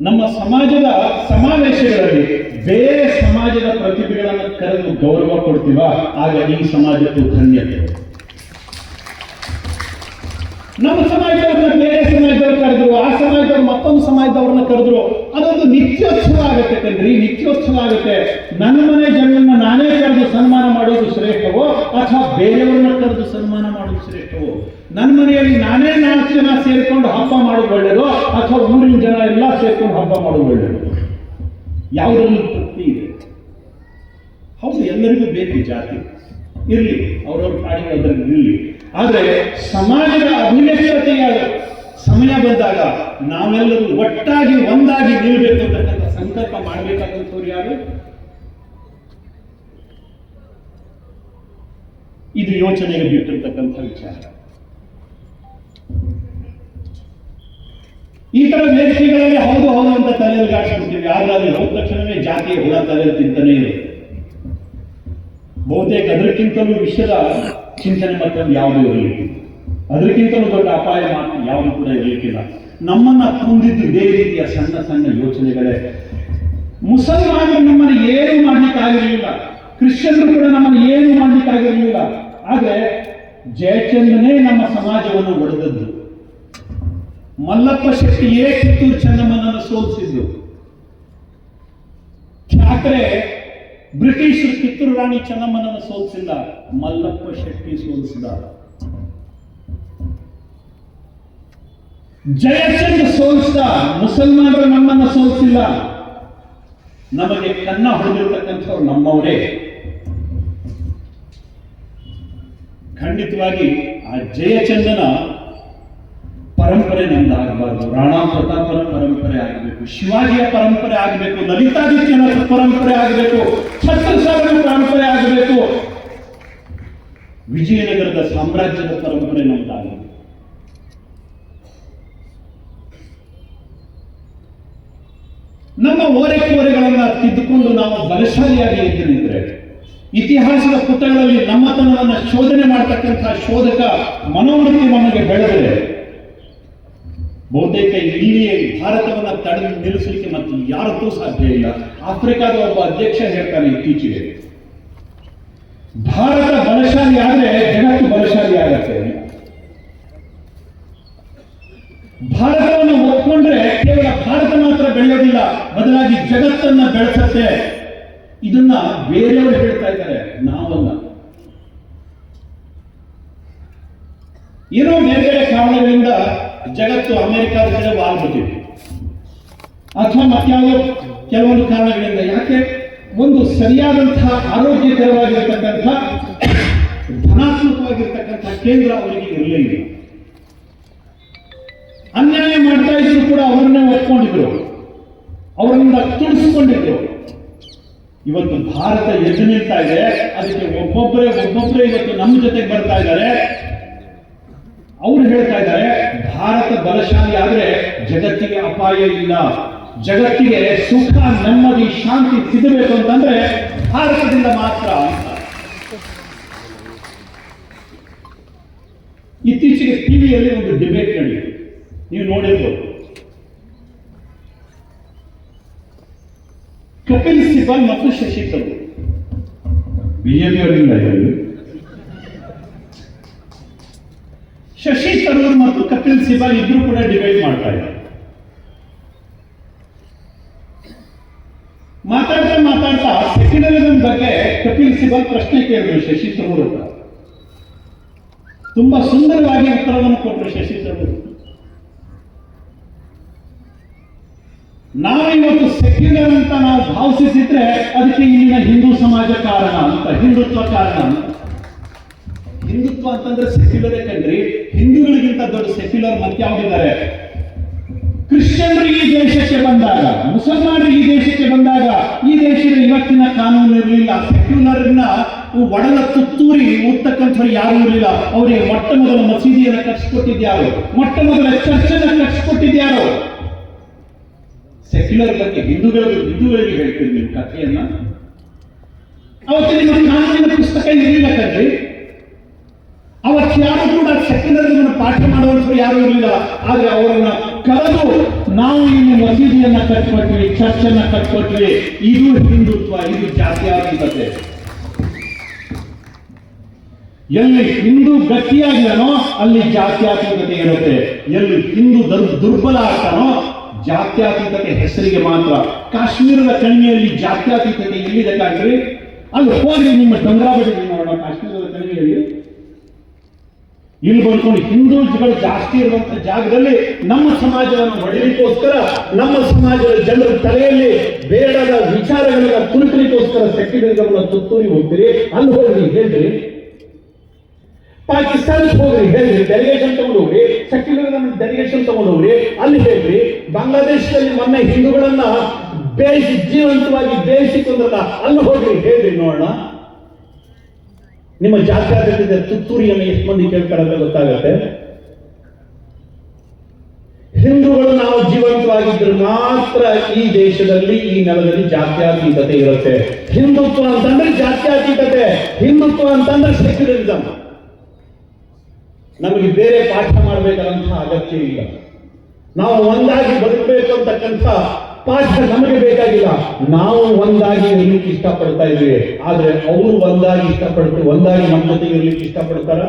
ನಮ್ಮ ಸಮಾಜದ ಸಮಾವೇಶಗಳಲ್ಲಿ ಬೇರೆ ಸಮಾಜದ ಪ್ರತಿಭೆಗಳನ್ನು ಕರೆದು ಗೌರವ ಕೊಡ್ತೀವ, ಆಗ ಈ ಸಮಾಜಕ್ಕೂ ಧನ್ಯತೆ. ನಮ್ಮ ಸಮಾಜದವ್ರನ್ನ ಬೇರೆ ಸಮಾಜದವ್ರು ಕರೆದ್ರು, ಆ ಸಮಾಜದವ್ರು ಮತ್ತೊಂದು ಸಮಾಜದವ್ರನ್ನ ಕರೆದ್ರು, ಅದೊಂದು ನಿತ್ಯೋತ್ಸವ ಆಗುತ್ತೆ ಕಣ್ರಿ, ನಿತ್ಯೋತ್ಸವ ಆಗುತ್ತೆ. ನನ್ನ ಮನೆ ಜನರನ್ನ ನಾನೇ ಕರೆದು ಸನ್ಮಾನ ಮಾಡೋದು ಶ್ರೇಷ್ಠವೋ ಅಥವಾ ಬೇರೆಯವ್ರನ್ನ ಕರೆದು ಸನ್ಮಾನ ಮಾಡೋದು ಶ್ರೇಷ್ಠವೋ? ನನ್ನ ಮನೆಯಲ್ಲಿ ನಾನೇ 4 ಜನ ಸೇರ್ಕೊಂಡು ಹಬ್ಬ ಮಾಡೋದು ಒಳ್ಳೇದು ಅಥವಾ ಊರಿನ ಜನ ಎಲ್ಲ ಸೇರ್ಕೊಂಡು ಹಬ್ಬ ಮಾಡೋದು ಒಳ್ಳೇದು? ಯಾವುದರಲ್ಲಿ ತೃಪ್ತಿ ಇದೆ? ಹೌದು, ಎಲ್ಲರಿಗೂ ಬೇಕು ಜಾತಿ, ಇರಲಿ, ಅವ್ರವ್ರ ಪಾಡಿಗೆ ಅದರಲ್ಲಿ ಇರಲಿ. ಆದರೆ ಸಮಾಜದ ಅಭಿವ್ಯಕ್ತತೆಯ ಸಮಯ ಬಂದಾಗ ನಾವೆಲ್ಲರೂ ಒಟ್ಟಾಗಿ ಒಂದಾಗಿ ನಿಲ್ಲಬೇಕು ಅಂತಕ್ಕಂಥ ಸಂಕಲ್ಪ ಮಾಡಬೇಕಾದಂಥವ್ರು ಯಾರು? ಇದು ಯೋಚನೆಗೆ ಬಿಟ್ಟಿರ್ತಕ್ಕಂಥ ವಿಚಾರ. ಈ ತರ ವೇದಿಕೆಗಳಲ್ಲಿ ಹೌದು ಹೌದು ಅಂತ ತಲೆಯಲ್ಲಿ ಗಾಡಿಸ್ಬಿಡ್ತೀವಿ. ಆದ್ರೆ ಅಲ್ಲಿ ಹೋದ ತಕ್ಷಣವೇ ಜಾತಿಯ ಹುಳ ತಲೆಯಲ್ಲಿ ತಿಂತಾನೆ ಇರುತ್ತೆ. ಬಹುತೇಕ ಅದಕ್ಕಿಂತಲೂ ವಿಷಯದ ಚಿಂತನೆ ಮತ್ತೊಂದು ಯಾವುದೂ ಇರಲಿಕ್ಕಿಲ್ಲ. ಅದಕ್ಕಿಂತಲೂ ದೊಡ್ಡ ಅಪಾಯ ಮಾತ್ರ ಯಾವುದು ಕೂಡ ಇರಲಿಕ್ಕಿಲ್ಲ. ನಮ್ಮನ್ನ ತುಂಬಿದ್ದು ಇದೇ ರೀತಿಯ ಸಣ್ಣ ಸಣ್ಣ ಯೋಚನೆಗಳೇ. ಮುಸಲ್ಮಾನರು ನಮ್ಮನ್ನು ಏನು ಮಾಡ್ಲಿಕ್ಕಾಗಿರಲಿಲ್ಲ, ಕ್ರಿಶ್ಚಿಯನ್ರು ಕೂಡ ನಮ್ಮನ್ನು ಏನು ಮಾಡ್ಲಿಕ್ಕಾಗಿರಲಿಲ್ಲ. ಆದ್ರೆ ಜಯಚಂದ್ರನೇ ನಮ್ಮ ಸಮಾಜವನ್ನು ಒಡೆದದ್ದು. ಮಲ್ಲಪ್ಪ ಶೆಟ್ಟಿಯೇ ಕಿತ್ತೂರು ಚೆನ್ನಮ್ಮನನ್ನು ಸೋಲಿಸಿದ್ದು. ಠಾಕ್ರೆ ಬ್ರಿಟಿಷರು ಕಿತ್ತೂರು ರಾಣಿ ಚೆನ್ನಮ್ಮನನ್ನು ಸೋಲಿಸಿಲ್ಲ, ಮಲ್ಲಪ್ಪ ಶೆಟ್ಟಿ ಸೋಲಿಸಿದ. ಜಯಚಂದ್ರ ಸೋಲಿಸಿದ, ಮುಸಲ್ಮಾನರು ನಮ್ಮನ್ನು ಸೋಲಿಸಿಲ್ಲ. ನಮಗೆ ಕನ್ನ ಹೊಡೆದಿರ್ತಕ್ಕಂಥವ್ರು ನಮ್ಮವರೇ. ಖಂಡಿತವಾಗಿ ಆ ಜಯಚಂದ್ರನ ಪರಂಪರೆ ನಮ್ದಾಗಬಾರ್ದು. ರಾಣಾ ಪ್ರತಾಪನ ಪರಂಪರೆ ಆಗಬೇಕು, ಶಿವಾಜಿಯ ಪರಂಪರೆ ಆಗಬೇಕು, ಲಲಿತಾದಿತ್ಯನ ಪರಂಪರೆ ಆಗಬೇಕು, ಛತ್ರಸಾಲನ ಪರಂಪರೆ ಆಗಬೇಕು, ವಿಜಯನಗರದ ಸಾಮ್ರಾಜ್ಯದ ಪರಂಪರೆ ನಮ್ದಾಗಬೇಕು. ನಮ್ಮ ಓರೆಕೋರೆಗಳನ್ನ ತಿದ್ದುಕೊಂಡು ನಾವು ಬಲಶಾಲಿಯಾಗಿ ಎದ್ದು ನಿಂತರೆ, ಇತಿಹಾಸದ ಪುಟಗಳಲ್ಲಿ ನಮ್ಮತನವನ್ನು ಶೋಧನೆ ಮಾಡತಕ್ಕಂಥ ಶೋಧಕ ಮನೋವೃತ್ತಿ ನಮಗೆ ಬೆಳೆದರೆ ಬಹುತೇಕ ಇಲ್ಲಿಯೇ ಭಾರತವನ್ನು ತಡೆದು ನಿಲ್ಲಿಸಲಿಕ್ಕೆ ಮತ್ತು ಯಾರತ್ತೂ ಸಾಧ್ಯ ಇಲ್ಲ. ಆಫ್ರಿಕಾದ ಒಬ್ಬ ಅಧ್ಯಕ್ಷ ಹೇಳ್ತಾನೆ ಇತ್ತೀಚೆಗೆ, ಭಾರತ ಬಲಶಾಲಿ ಆದರೆ ಜಗತ್ತು ಬಲಶಾಲಿ ಆಗತ್ತೆ. ಭಾರತವನ್ನು ಒಪ್ಪಿಕೊಂಡ್ರೆ ಕೇವಲ ಭಾರತ ಮಾತ್ರ ಬೆಳೆಯೋದಿಲ್ಲ, ಬದಲಾಗಿ ಜಗತ್ತನ್ನ ಬೆಳೆಸುತ್ತೆ. ಇದನ್ನ ಬೇರೆಯವರು ಹೇಳ್ತಾ ಇದ್ದಾರೆ, ನಾವಲ್ಲ. ಏನೋ ಬೇರೆ ಬೇರೆ ಕಾರಣಗಳಿಂದ ಜಗತ್ತು ಅಮೆರಿಕಾದ ಕಡೆ ವಾಲ್ಬಿಟ್ಟಿದೆ, ಅಥವಾ ಮತ್ತಾವುದೋ ಕೆಲವೊಂದು ಕಾರಣಗಳಿಂದ. ಯಾಕೆ? ಒಂದು ಸರಿಯಾದಂತಹ ಆರೋಗ್ಯಕರವಾಗಿರ್ತಕ್ಕಂಥ ಧನಾತ್ಮಕವಾಗಿರ್ತಕ್ಕಂಥ ಕೇಂದ್ರ ಅವರಿಗೆ ಇರಲಿಲ್ಲ. ಅನ್ಯಾಯ ಮಾಡ್ತಾ ಇದ್ರು ಕೂಡ ಅವರನ್ನೇ ಒಪ್ಕೊಂಡಿದ್ರು, ಅವರನ್ನ ತುಳಿಸಿಕೊಂಡಿದ್ರು. ಇವತ್ತು ಭಾರತ ಎದ್ದು ನಿಲ್ತಾ ಇದೆ. ಅದಕ್ಕೆ ಒಬ್ಬೊಬ್ಬರೇ ಇವತ್ತು ನಮ್ಮ ಜೊತೆಗೆ ಬರ್ತಾ ಇದ್ದಾರೆ. ಅವರು ಹೇಳ್ತಾ ಇದ್ದಾರೆ, ಭಾರತ ಬಲಶಾಲಿ ಆದ್ರೆ ಜಗತ್ತಿಗೆ ಅಪಾಯ ಇಲ್ಲ, ಜಗತ್ತಿಗೆ ಸುಖ, ನೆಮ್ಮದಿ, ಶಾಂತಿ ಸಿಗಬೇಕು ಅಂತಂದ್ರೆ ಭಾರತದಿಂದ ಮಾತ್ರ ಅಂತ. ಇತ್ತೀಚೆಗೆ ಟಿವಿಯಲ್ಲಿ ಒಂದು ಡಿಬೇಟ್ ನಡೆಯಿತು, ನೀವು ನೋಡಿರ್ಬೋದು. ಕಪಿಲ್ ಸಿಬಲ್ ಮತ್ತು ಶಶಿ ತರೂರ್, ಬಿಜೆಪಿಯವರಿಂದ ಹೇಳಿ, ಶಶಿ ತರೂರ್ ಮತ್ತು ಕಪಿಲ್ ಸಿಬಲ್ ಇಬ್ರು ಕೂಡ ಡಿಬೇಟ್ ಮಾಡ್ತಾ ಇದ್ದಾರೆ. ಮಾತಾಡ್ತಾ ಸೆಕ್ಯುಲರಿಸಂ ಬಗ್ಗೆ ಕಪಿಲ್ ಸಿಬಲ್ ಪ್ರಶ್ನೆ ಕೇಳಿದ್ರು ಶಶಿ ತರೂರ್ ಅಂತ. ತುಂಬಾ ಸುಂದರವಾಗಿ ಉತ್ತರವನ್ನು ಕೊಟ್ಟರು ಶಶಿ ತರೂರ್. ನಾವಿವತ್ತು ಸೆಕ್ಯುಲರ್ ಅಂತ ನಾವು ಭಾವಿಸಿದ್ರೆ ಅದಕ್ಕೆ ಇಲ್ಲಿನ ಹಿಂದೂ ಸಮಾಜ ಕಾರಣ ಅಂತ, ಹಿಂದುತ್ವ ಕಾರಣ ಅಂತ. ಹಿಂದುತ್ವ ಅಂತಂದ್ರೆ ಸೆಕ್ಯುಲರೇ ಕಂಡ್ರಿ. ಹಿಂದೂಗಳಿಗಿಂತ ದೊಡ್ಡ ಸೆಕ್ಯುಲರ್ ಮತ್ಯಾವುದಿದ್ದಾರೆ? ಕ್ರಿಶ್ಚಿಯನ್ರು ಈ ದೇಶಕ್ಕೆ ಬಂದಾಗ, ಮುಸಲ್ಮಾನರು ಈ ದೇಶಕ್ಕೆ ಬಂದಾಗ ಈ ದೇಶದ ಇವತ್ತಿನ ಕಾನೂನು ಇರಲಿಲ್ಲ. ಸೆಕ್ಯುಲರ್ನ ಒಡಲ ತುತ್ತೂರಿ ಓದ್ತಕ್ಕಂಥವ್ರು ಯಾರು ಇರಲಿಲ್ಲ. ಅವರಿಗೆ ಮೊಟ್ಟ ಮೊದಲ ಮಸೀದಿಯನ್ನು ಕಟ್ಟಿಸ್ಕೊಟ್ಟಿದ್ಯಾರು? ಮೊಟ್ಟ ಮೊದಲ ಚರ್ಚನ್ನು ಕಟ್ಟಿಸ್ಕೊಟ್ಟಿದ್ಯಾರು? ಸೆಕ್ಯುಲರ್ ಬಗ್ಗೆ ಹಿಂದೂಗಳಿಗೆ ಹೇಳ್ತೀರಿ ನೀವು ಕಥೆಯನ್ನ. ಅವತ್ತು ನಿಮ್ಮ ಕಾನೂನಿನ ಪುಸ್ತಕ ಇರಲಿಲ್ಲ ಕಣ್ರಿ. ಅವತ್ತು ಯಾರು ಕೂಡ ಸೆಕ್ಯುಲರಿಸಂ ಪಾಠ ಮಾಡುವಂಥವ್ರು ಯಾರು ಇರಲಿಲ್ಲ. ಆದ್ರೆ ಅವರನ್ನ ಕರೆದು ನಾವು ಇಲ್ಲಿ ಮಸೀದಿಯನ್ನ ಕಟ್ಕೊಟ್ವಿ, ಚರ್ಚನ್ನ ಕಟ್ಕೊಟ್ವಿ. ಇದು ಹಿಂದುತ್ವ, ಇದು ಜಾತ್ಯಾತೀತತೆ. ಎಲ್ಲಿ ಹಿಂದೂ ಗಟ್ಟಿಯಾಗಿದನೋ ಅಲ್ಲಿ ಜಾತ್ಯಾತೀತತೆ ಇರುತ್ತೆ. ಎಲ್ಲಿ ಹಿಂದೂ ದುರ್ಬಲ ಆಗ್ತಾನೋ ಜಾತ್ಯಾತೀತತೆ ಹೆಸರಿಗೆ ಮಾತ್ರ. ಕಾಶ್ಮೀರದ ಕಣಿವೆಯಲ್ಲಿ ಜಾತ್ಯಾತೀತತೆ ಎಲ್ಲಿದೆ ಕಾಣ್ರಿ? ಅಲ್ಲಿ ಹೋಗಿ ನಿಮ್ಮ ಡೊಂಗ್ರಾಬಡಿ ನೋಡೋಣ, ಕಾಶ್ಮೀರದ ಕಣಿವೆಯಲ್ಲಿ. ಇಲ್ಲಿ ಬಂದ್ಕೊಂಡು ಹಿಂದೂಗಳು ಜಾಸ್ತಿ ಇರುವಂತಹ ಜಾಗದಲ್ಲಿ ನಮ್ಮ ಸಮಾಜವನ್ನು ಹೊಡೆಯಲಿಕ್ಕೋಸ್ಕರ, ನಮ್ಮ ಸಮಾಜದ ಜನರ ತಲೆಯಲ್ಲಿ ಬೇಡದ ವಿಚಾರಗಳನ್ನ ತುಳುಕಲಿಕ್ಕೋಸ್ಕರ ಸೆಕ್ಯುಲರಿಸಂನ ತುತ್ತೂರಿ ಹೋಗ್ತೀರಿ. ಅಲ್ಲಿ ಹೋಗ್ರಿ ಹೇಳ್ರಿ, ಪಾಕಿಸ್ತಾನಕ್ಕೆ ಹೋಗ್ರಿ ಹೇಳ್ರಿ, ಡೆಲಿಗೇಷನ್ ತಗೊಂಡೋಗ್ರಿ, ಸೆಕ್ಯುಲರಿಸಂ ಡೆಲಿಗೇಷನ್ ತಗೊಂಡೋಗ್ರಿ, ಅಲ್ಲಿ ಹೇಳ್ರಿ. ಬಾಂಗ್ಲಾದೇಶದಲ್ಲಿ ಮೊನ್ನೆ ಹಿಂದೂಗಳನ್ನ ಜೀವಂತವಾಗಿ ಬೇಯಿಸಿಕೊಂಡ್ರಲ್ಲ, ಅಲ್ಲಿ ಹೋಗ್ರಿ ಹೇಳ್ರಿ ನೋಡೋಣ. ನಿಮ್ಮ ಜಾತ್ಯಾತೀತದ ತುತ್ತೂರಿಯನ್ನು ಎಷ್ಟು ಮಂದಿ ಕೇಳ್ತಾರೆ ಅಂತ ಗೊತ್ತಾಗತ್ತೆ. ಹಿಂದೂಗಳು ನಾವು ಜೀವಂತವಾಗಿದ್ರೆ ಮಾತ್ರ ಈ ದೇಶದಲ್ಲಿ, ಈ ನೆಲದಲ್ಲಿ ಜಾತ್ಯಾತೀತತೆ ಇರುತ್ತೆ. ಹಿಂದುತ್ವ ಅಂತಂದ್ರೆ ಜಾತ್ಯಾತೀತತೆ, ಹಿಂದುತ್ವ ಅಂತಂದ್ರೆ ಸೆಕ್ಯುಲರಿಸಂ. ನಮಗೆ ಬೇರೆ ಪಾಠ ಮಾಡಬೇಕಾದಂತಹ ಅಗತ್ಯ ಇಲ್ಲ. ನಾವು ಒಂದಾಗಿ ಬದುಕಬೇಕು ಅಂತಕ್ಕಂಥ ಪಾಠ ನಮಗೆ ಬೇಕಾಗಿಲ್ಲ. ನಾವು ಒಂದಾಗಿ ಇರ್ಲಿಕ್ಕೆ ಇಷ್ಟಪಡ್ತಾ ಇದ್ವಿ. ಆದ್ರೆ ಅವರು ಒಂದಾಗಿ ನಮ್ಮ ಜೊತೆಗೆ ಇರ್ಲಿಕ್ಕೆ ಇಷ್ಟಪಡ್ತಾರ?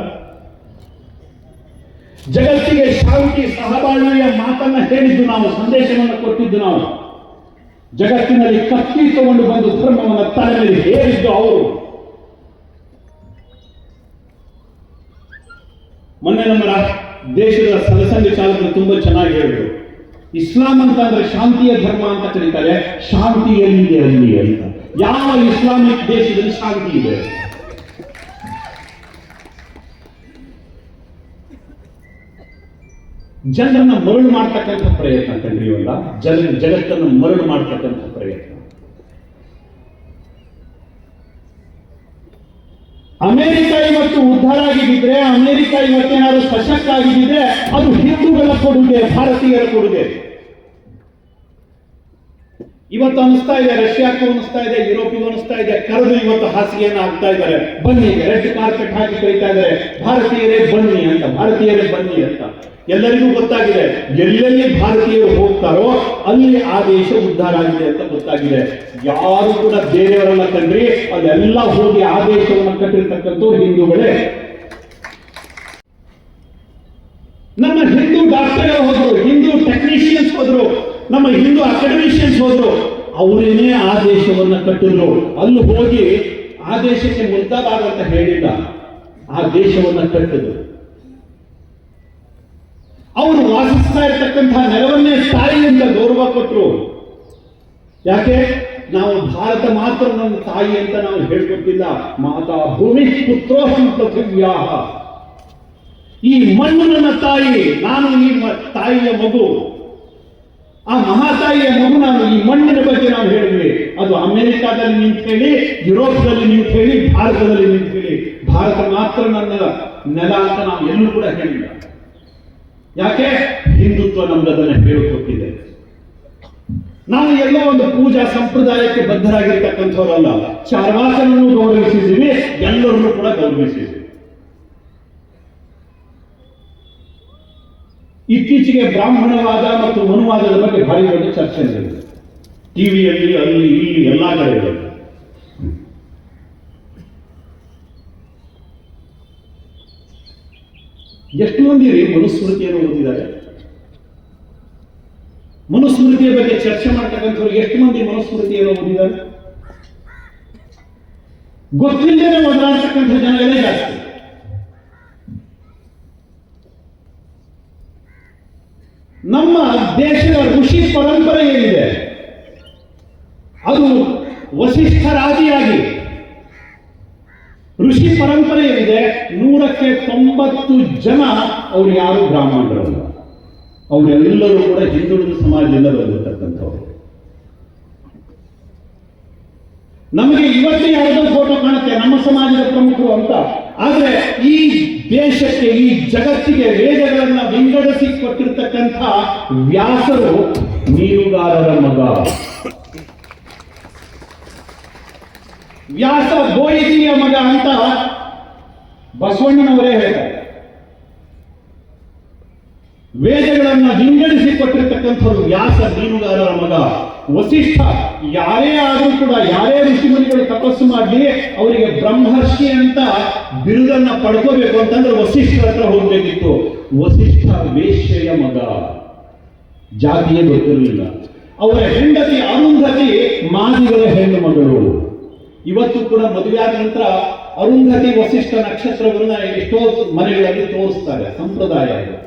ಜಗತ್ತಿಗೆ ಶಾಂತಿ ಸಹಬಾಳ್ವೆಯ ಮಾತನ್ನ ಹೇಳಿದ್ದು ನಾವು, ಸಂದೇಶವನ್ನು ಕೊಟ್ಟಿದ್ದು ನಾವು. ಜಗತ್ತಿನಲ್ಲಿ ಕತ್ತಿ ತಗೊಂಡು ಬಂದು ಧರ್ಮವನ್ನು ತಲೆ ಮೇಲೆ ಹೇರಿದ್ದು ಅವರು. ಮೊನ್ನೆ ನಮ್ಮ ದೇಶದ ಸಲಸಂಘ ಚಾಲಕರು ತುಂಬಾ ಚೆನ್ನಾಗಿ ಹೇಳಿದ್ರು, ಇಸ್ಲಾಂ ಅಂತ ಅಂದ್ರೆ ಶಾಂತಿಯ ಧರ್ಮ ಅಂತ ಕರೀತಾರೆ. ಶಾಂತಿ ಎಲ್ಲಿದೆ ಅಲ್ಲಿ ಅಂತ. ಯಾವ ಇಸ್ಲಾಮಿಕ್ ದೇಶದಲ್ಲಿ ಶಾಂತಿ ಇದೆ? ಜನರನ್ನ ಮರಳು ಮಾಡ್ತಕ್ಕಂಥ ಪ್ರಯತ್ನ ಕಂಡ್ರಿ ಇವೆಲ್ಲ. ಜಗತ್ತನ್ನು ಮರಳು ಮಾಡ್ತಕ್ಕಂಥ ಪ್ರಯತ್ನ. ಅಮೆರಿಕ ಇವತ್ತು ಉದ್ಧಾರ ಆಗಿದ್ದರೆ, ಅಮೆರಿಕ ಇವತ್ತೇನಾದ್ರು ಸಶಕ್ತ ಆಗಿದ್ದರೆ ಅದು ಹಿಂದೂಗಳ ಕೊಡುಗೆ, ಭಾರತೀಯರ ಕೊಡುಗೆ. ಇವತ್ತು ಅನಿಸ್ತಾ ಇದೆ, ರಷ್ಯಾಕ್ಕೂ ಅನಿಸ್ತಾ ಇದೆ, ಯುರೋಪಿಗೂ ಅನಿಸ್ತಾ ಇದೆ, ಕರೆದು ಇವತ್ತು ಹಾಸಿಗೆಯನ್ನು ಹಾಕ್ತಾ ಇದ್ದಾರೆ. ಬನ್ನಿ, ರೆಡ್ ಕಾರ್ಪೆಟ್ ಹಾಕಿ ಕರೀತಾ ಇದ್ದಾರೆ, ಭಾರತೀಯರೇ ಬನ್ನಿ ಅಂತ, ಭಾರತೀಯರೇ ಬನ್ನಿ ಅಂತ. ಎಲ್ಲರಿಗೂ ಗೊತ್ತಾಗಿದೆ, ಎಲ್ಲೆಲ್ಲಿ ಭಾರತೀಯರು ಹೋಗ್ತಾರೋ ಅಲ್ಲಿ ಆ ದೇಶ ಉದ್ಧಾರ ಆಗಿದೆ ಅಂತ ಗೊತ್ತಾಗಿದೆ. ಯಾರು ಕೂಡ ಬೇರೆಯವರೆಲ್ಲ ಕಂಡ್ರಿ, ಅಲ್ಲೆಲ್ಲ ಹೋಗಿ ಆ ದೇಶವನ್ನು ಕಟ್ಟಿರ್ತಕ್ಕಂಥ ಹಿಂದೂಗಳೇ. ನಮ್ಮ ಹಿಂದೂ ಡಾಕ್ಟರ್ಗಳು ಹೋದ್ರು, ಹಿಂದೂ ಟೆಕ್ನಿಷಿಯನ್ಸ್ ಹೋದ್ರು, ನಮ್ಮ ಹಿಂದೂ ಅಕಾಡೆಮಿಷಿಯನ್ಸ್ ಹೋದ್ರು, ಅವರೇನೇ ಆ ದೇಶವನ್ನ ಕಟ್ಟಿದ್ರು. ಅಲ್ಲಿ ಹೋಗಿ ಆ ದೇಶಕ್ಕೆ ಮುರ್ದಾಬಾದ್ ಅಂತ ಹೇಳಿಲ್ಲ, ಆ ದೇಶವನ್ನ ಕಟ್ಟಿದ್ರು. ಅವರು ವಾಸಿಸ್ತಾ ಇರ್ತಕ್ಕಂತಹ ನೆಲವನ್ನೇ ತಾಯಿ ಅಂತ ಗೌರವ ಕೊಟ್ಟರು. ಯಾಕೆ? ನಾವು ಭಾರತ ಮಾತ್ರ ನನ್ನ ತಾಯಿ ಅಂತ ನಾವು ಹೇಳ್ಕೊಟ್ಟಿಲ್ಲ. ಮಾತಾ ಭೂಮಿ ಪುತ್ರೋಹಂ ಪೃಥಿವ್ಯಾಹ, ಈ ಮಣ್ಣು ನನ್ನ ತಾಯಿ, ನಾನು ಈ ತಾಯಿಯ ಮಗು, ಆ ಮಹಾತಾಯಿಯ ಮಗು ನಾನು. ಈ ಮಣ್ಣಿನ ಬಗ್ಗೆ ನಾವು ಹೇಳಿದ್ವಿ. ಅದು ಅಮೆರಿಕಾದಲ್ಲಿ ನಿಂತು ಹೇಳಿ, ಯುರೋಪ್ನಲ್ಲಿ ನಿಂತು ಹೇಳಿ, ಭಾರತದಲ್ಲಿ ನಿಂತು ಹೇಳಿ, ಭಾರತ ಮಾತ್ರ ನನ್ನ ನೆಲ ಅಂತ ನಾವು ಎಲ್ಲೂ ಕೂಡ ಹೇಳಿಲ್ಲ. ಯಾಕೆ? ಹಿಂದುತ್ವ ನಮ್ಗದನ್ನ ಹೇಳಿಕೊಟ್ಟಿದೆ. ನಾವು ಎಲ್ಲೋ ಒಂದು ಪೂಜಾ ಸಂಪ್ರದಾಯಕ್ಕೆ ಬದ್ಧರಾಗಿರ್ತಕ್ಕಂಥವರಲ್ಲ. ಚಾರ್ವಾಕನನ್ನು ಗೌರವಿಸಿದ್ದೀವಿ, ಎಲ್ಲರನ್ನೂ ಕೂಡ ಗೌರವಿಸಿದ್ದೀವಿ. ಇತ್ತೀಚೆಗೆ ಬ್ರಾಹ್ಮಣವಾದ ಮತ್ತು ಮನುವಾದದ ಬಗ್ಗೆ ಭಾರಿ ದೊಡ್ಡ ಚರ್ಚೆ ನಡೆದಿದೆ, ಟಿವಿಯಲ್ಲಿ, ಅಲ್ಲಿ ಇಲ್ಲಿ ಎಲ್ಲಾ ಕಡೆಗಳಲ್ಲಿ. ಎಷ್ಟು ಮಂದಿ ಮನುಸ್ಮೃತಿಯನ್ನು ಓದಿದ್ದಾರೆ? ಮನುಸ್ಮೃತಿಯ ಬಗ್ಗೆ ಚರ್ಚೆ ಮಾಡ್ತಕ್ಕಂಥವ್ರು ಎಷ್ಟು ಮಂದಿ ಮನುಸ್ಮೃತಿಯನ್ನು ಓದಿದ್ದಾರೆ? ಗೊತ್ತಿಲ್ಲದೆ ಓದಾಡ್ತಕ್ಕಂಥ ಜನಗಳೇ ಜಾಸ್ತಿ. ನಮ್ಮ ದೇಶದ ಋಷಿ ಪರಂಪರೆ ಏನಿದೆ ಅದು ವಸಿಷ್ಠರಾದಿಯಾಗಿ ಋಷಿ ಪರಂಪರೆ ಏನಿದೆ 100ಕ್ಕೆ 90 ಜನ ಅವ್ರು ಯಾರು ಬ್ರಾಹ್ಮಣರಲ್ಲ. ಅವರೆಲ್ಲರೂ ಕೂಡ ಹಿಂದುಳಿದ ಸಮಾಜದಿಂದ ಬಂದಿರತಕ್ಕಂಥವ್ರು. ನಮಗೆ ಇವತ್ತೇ ಯಾರದೋ ಫೋಟೋ ಕಾಣುತ್ತೆ ನಮ್ಮ ಸಮಾಜದ ಪ್ರಮುಖರು ಅಂತ. ಆದ್ರೆ ಈ ದೇಶಕ್ಕೆ, ಈ ಜಗತ್ತಿಗೆ ವೇದಗಳನ್ನ ವಿಂಗಡಿಸಿ ಕೊಟ್ಟಿರ್ತಕ್ಕಂಥ ವ್ಯಾಸರು ಮೀನುಗಾರರ ಮಗ. ವ್ಯಾಸ ಬೋಯಿತಿಯ ಮಗ ಅಂತ ಬಸವಣ್ಣನವರೇ ಹೇಳ್ತಾರೆ. ವೇದಗಳನ್ನ ವಿಂಗಡಿಸಿ ಕೊಟ್ಟಿರ್ತಕ್ಕಂಥವ್ರು ವ್ಯಾಸ ಮೀನುಗಾರರ ಮಗ. ವಸಿಷ್ಠ ಯಾರೇ ಆದರೂ ಕೂಡ, ಯಾರೇ ಋಷಿಮುನಿಗಳು ತಪಸ್ಸು ಮಾಡಲಿ, ಅವರಿಗೆ ಬ್ರಹ್ಮರ್ಷಿ ಅಂತ ಬಿರುದನ್ನ ಪಡ್ಕೋಬೇಕು ಅಂತಂದ್ರೆ ವಸಿಷ್ಠರ ಹತ್ರ ಹೋಗ್ಬೇಕಿತ್ತು. ವಸಿಷ್ಠ ವೇಶ್ಯೆಯ ಮಗ, ಜಾತಿಯೇ ಗೊತ್ತಿರಲಿಲ್ಲ. ಅವರ ಹೆಂಡತಿ ಅರುಂಧತಿ ಮಾದಿಗರ ಹೆಣ್ಣು ಮಗಳು. ಇವತ್ತು ಕೂಡ ಮದುವೆ ಆದ ನಂತರ ಅರುಂಧತಿ ವಸಿಷ್ಠ ನಕ್ಷತ್ರಗಳನ್ನ ಎಷ್ಟೋ ಮನೆಗಳಲ್ಲಿ ತೋರಿಸ್ತಾರೆ, ಸಂಪ್ರದಾಯ ಇದು.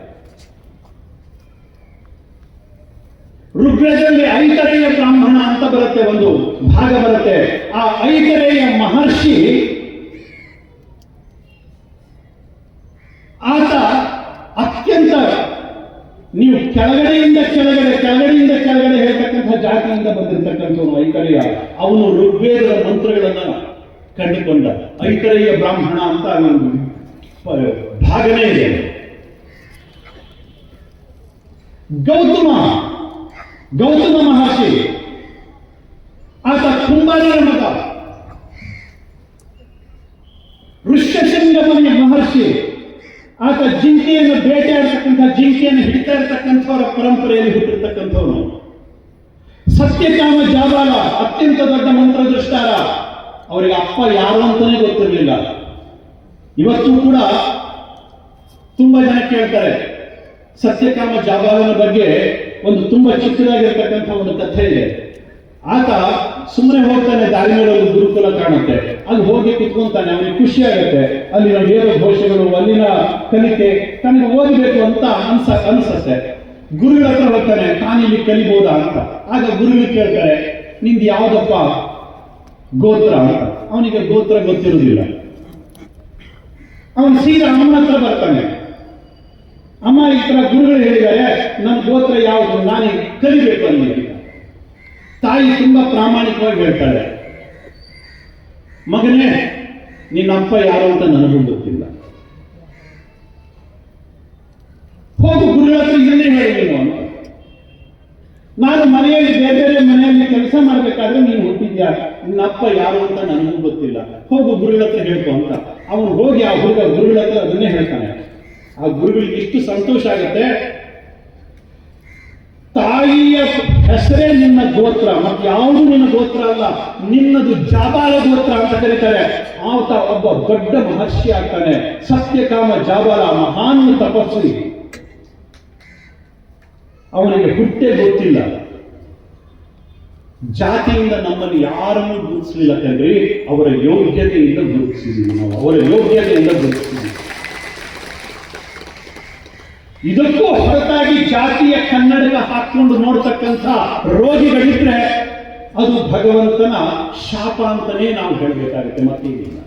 ಋಗ್ವೇದದಲ್ಲಿ ಐತರೇಯ ಬ್ರಾಹ್ಮಣ ಅಂತ ಬರುತ್ತೆ, ಒಂದು ಭಾಗ ಬರುತ್ತೆ. ಆ ಐತರೇಯ ಮಹರ್ಷಿ ಆತ ಅತ್ಯಂತ, ನೀವು ಕೆಳಗಡೆಯಿಂದ ಕೆಳಗಡೆ ಹೇಳ್ತಕ್ಕಂಥ ಜಾತಿಯಿಂದ ಬಂದಿರತಕ್ಕಂಥವನು ಐತರೇಯ. ಅವನು ಋಗ್ವೇದದ ಮಂತ್ರಗಳನ್ನ ಕಂಡುಕೊಂಡ ಐತರೇಯ ಬ್ರಾಹ್ಮಣ ಅಂತ ಒಂದು ಭಾಗನೇ ಇದೆ. ಗೌತಮ ಮಹರ್ಷಿ ಆತ ಕುಂಬಾರರ ಮಗ. ಋಷ್ಯಶೃಂಗಮುನಿ ಮಹರ್ಷಿ ಆತ ಜಿಂಕೆಯನ್ನು ಬೇಟೆಯಾಡ್ತಕ್ಕಂಥ, ಜಿಂಕೆಯನ್ನು ಹಿಡಿತಾ ಇರತಕ್ಕಂಥವರ ಪರಂಪರೆಯಲ್ಲಿ ಹುಟ್ಟಿರ್ತಕ್ಕಂಥವನು. ಸತ್ಯಕಾಮ ಜಾಬಾಲ ಅತ್ಯಂತ ದೊಡ್ಡ ಮಂತ್ರದೃಷ್ಟಾರ. ಅವರಿಗೆ ಅಪ್ಪ ಯಾರು ಅಂತಾನೆ ಗೊತ್ತಿರಲಿಲ್ಲ. ಇವತ್ತು ಕೂಡ ತುಂಬಾ ಜನ ಕೇಳ್ತಾರೆ. ಸತ್ಯಕಾಮ ಜಾಬಾಲನ ಬಗ್ಗೆ ಒಂದು ತುಂಬಾ ಚಿಕ್ಕದಾಗಿರ್ತಕ್ಕಂಥ ಒಂದು ಕಥೆ ಇದೆ. ಆತ ಸುಮ್ಮನೆ ಹೋಗ್ತಾನೆ, ದಾರಿ ಮೇಲೆ ಒಂದು ಗುರುಕುಲ ಕಾಣುತ್ತೆ, ಅಲ್ಲಿ ಹೋಗಿ ಕಿತ್ಕೊಂತಾನೆ, ಅವನಿಗೆ ಖುಷಿ ಆಗುತ್ತೆ. ಅಲ್ಲಿನ ವೇದ ಘೋಷಗಳು, ಅಲ್ಲಿನ ಕಲಿಕೆ ತನಗೆ ಓದಬೇಕು ಅಂತ ಅನ್ಸತ್ತೆ. ಗುರುಗಳ ಹತ್ರ ಹೋಗ್ತಾನೆ, ತಾನಿಲ್ಲಿ ಕಲಿಬಹುದಾ ಅಂತ. ಆಗ ಗುರುಗಳು ಕೇಳ್ತಾರೆ, ನಿಂದು ಯಾವ್ದಪ್ಪ ಗೋತ್ರ ಅಂತ. ಅವನಿಗೆ ಗೋತ್ರ ಗೊತ್ತಿರುವುದಿಲ್ಲ. ಅವನು ಸೀದಾ ಅಮ್ಮನ ಹತ್ರ ಬರ್ತಾನೆ. ಅಮ್ಮ, ಈ ತರ ಗುರುಗಳು ಹೇಳಿದ್ದಾರೆ, ನನ್ನ ಗೋತ್ರ ಯಾವುದು, ನಾನೇ ಕಲಿಬೇಕು ಅಲ್ಲಿ. ತಾಯಿ ತುಂಬಾ ಪ್ರಾಮಾಣಿಕವಾಗಿ ಹೇಳ್ತಾಳೆ, ಮಗನೇ, ನಿನ್ನಪ್ಪ ಯಾರು ಅಂತ ನನಗೂ ಗೊತ್ತಿಲ್ಲ, ಹೋಗು ಗುರುಗಳ ಹತ್ರ ಇದನ್ನೇ ಹೇಳಿದೀನಿ ಅಂತ. ನಾನು ಮನೆಯಲ್ಲಿ ಬೇರೆ ಮನೆಯಲ್ಲಿ ಕೆಲಸ ಮಾಡ್ಬೇಕಾದ್ರೆ ನೀನು ಹುಟ್ಟಿದ್ಯಾ, ನಿನ್ನಪ್ಪ ಯಾರು ಅಂತ ನನಗೂ ಗೊತ್ತಿಲ್ಲ, ಹೋಗು ಗುರುಗಳ ಹತ್ರ ಹೇಳ್ಕೊ ಅಂತ. ಅವನು ಹೋಗಿ ಆ ಗುರುಗಳ ಹತ್ರ ಅದನ್ನೇ ಹೇಳ್ತಾನೆ. ಆ ಗುರುಗಳಿಗೆ ಇಷ್ಟು ಸಂತೋಷ ಆಗುತ್ತೆ. ತಾಯಿಯ ಹೆಸರೇ ನಿನ್ನ ಗೋತ್ರ, ಮತ್ತೆ ಯಾವುದು ನಿನ್ನ ಗೋತ್ರ ಅಲ್ಲ, ನಿನ್ನದು ಜಾಬಾಲ ಗೋತ್ರ ಅಂತ ಕರೀತಾರೆ. ಆತ ಒಬ್ಬ ದೊಡ್ಡ ಮಹರ್ಷಿ ಆಗ್ತಾನೆ. ಸತ್ಯಕಾಮ ಜಾಬಾಲ ಮಹಾನ್ ತಪಸ್ವಿ. ಅವನಿಗೆ ಹುಟ್ಟೆ ಗೊತ್ತಿಲ್ಲ, ಜಾತಿಯಿಂದ ನಮ್ಮಲ್ಲಿ ಯಾರನ್ನು ಗುರುತಿಸಲಿಲ್ಲ ಕಣ್ರಿ, ಅವರ ಯೋಗ್ಯತೆಯಿಂದ ಗುರುತಿಸಿದ್ದೀವಿ ನಾವು, ಅವರ ಯೋಗ್ಯತೆಯಿಂದ ಗುರುತಿಸಿದ್ದೀವಿ. ಇದಕ್ಕೂ ಹೊರತಾಗಿ ಜಾತಿಯ ಕನ್ನಡಕ ಹಾಕೊಂಡು ನೋಡ್ತಕ್ಕಂಥ ರೋಗಿಗಳಿದ್ರೆ ಅದು ಭಗವಂತನ ಶಾಪ ಅಂತಾನೆ ನಾವು ಹೇಳಬೇಕಾಗುತ್ತೆ, ಮತ್ತೇನಿಲ್ಲ.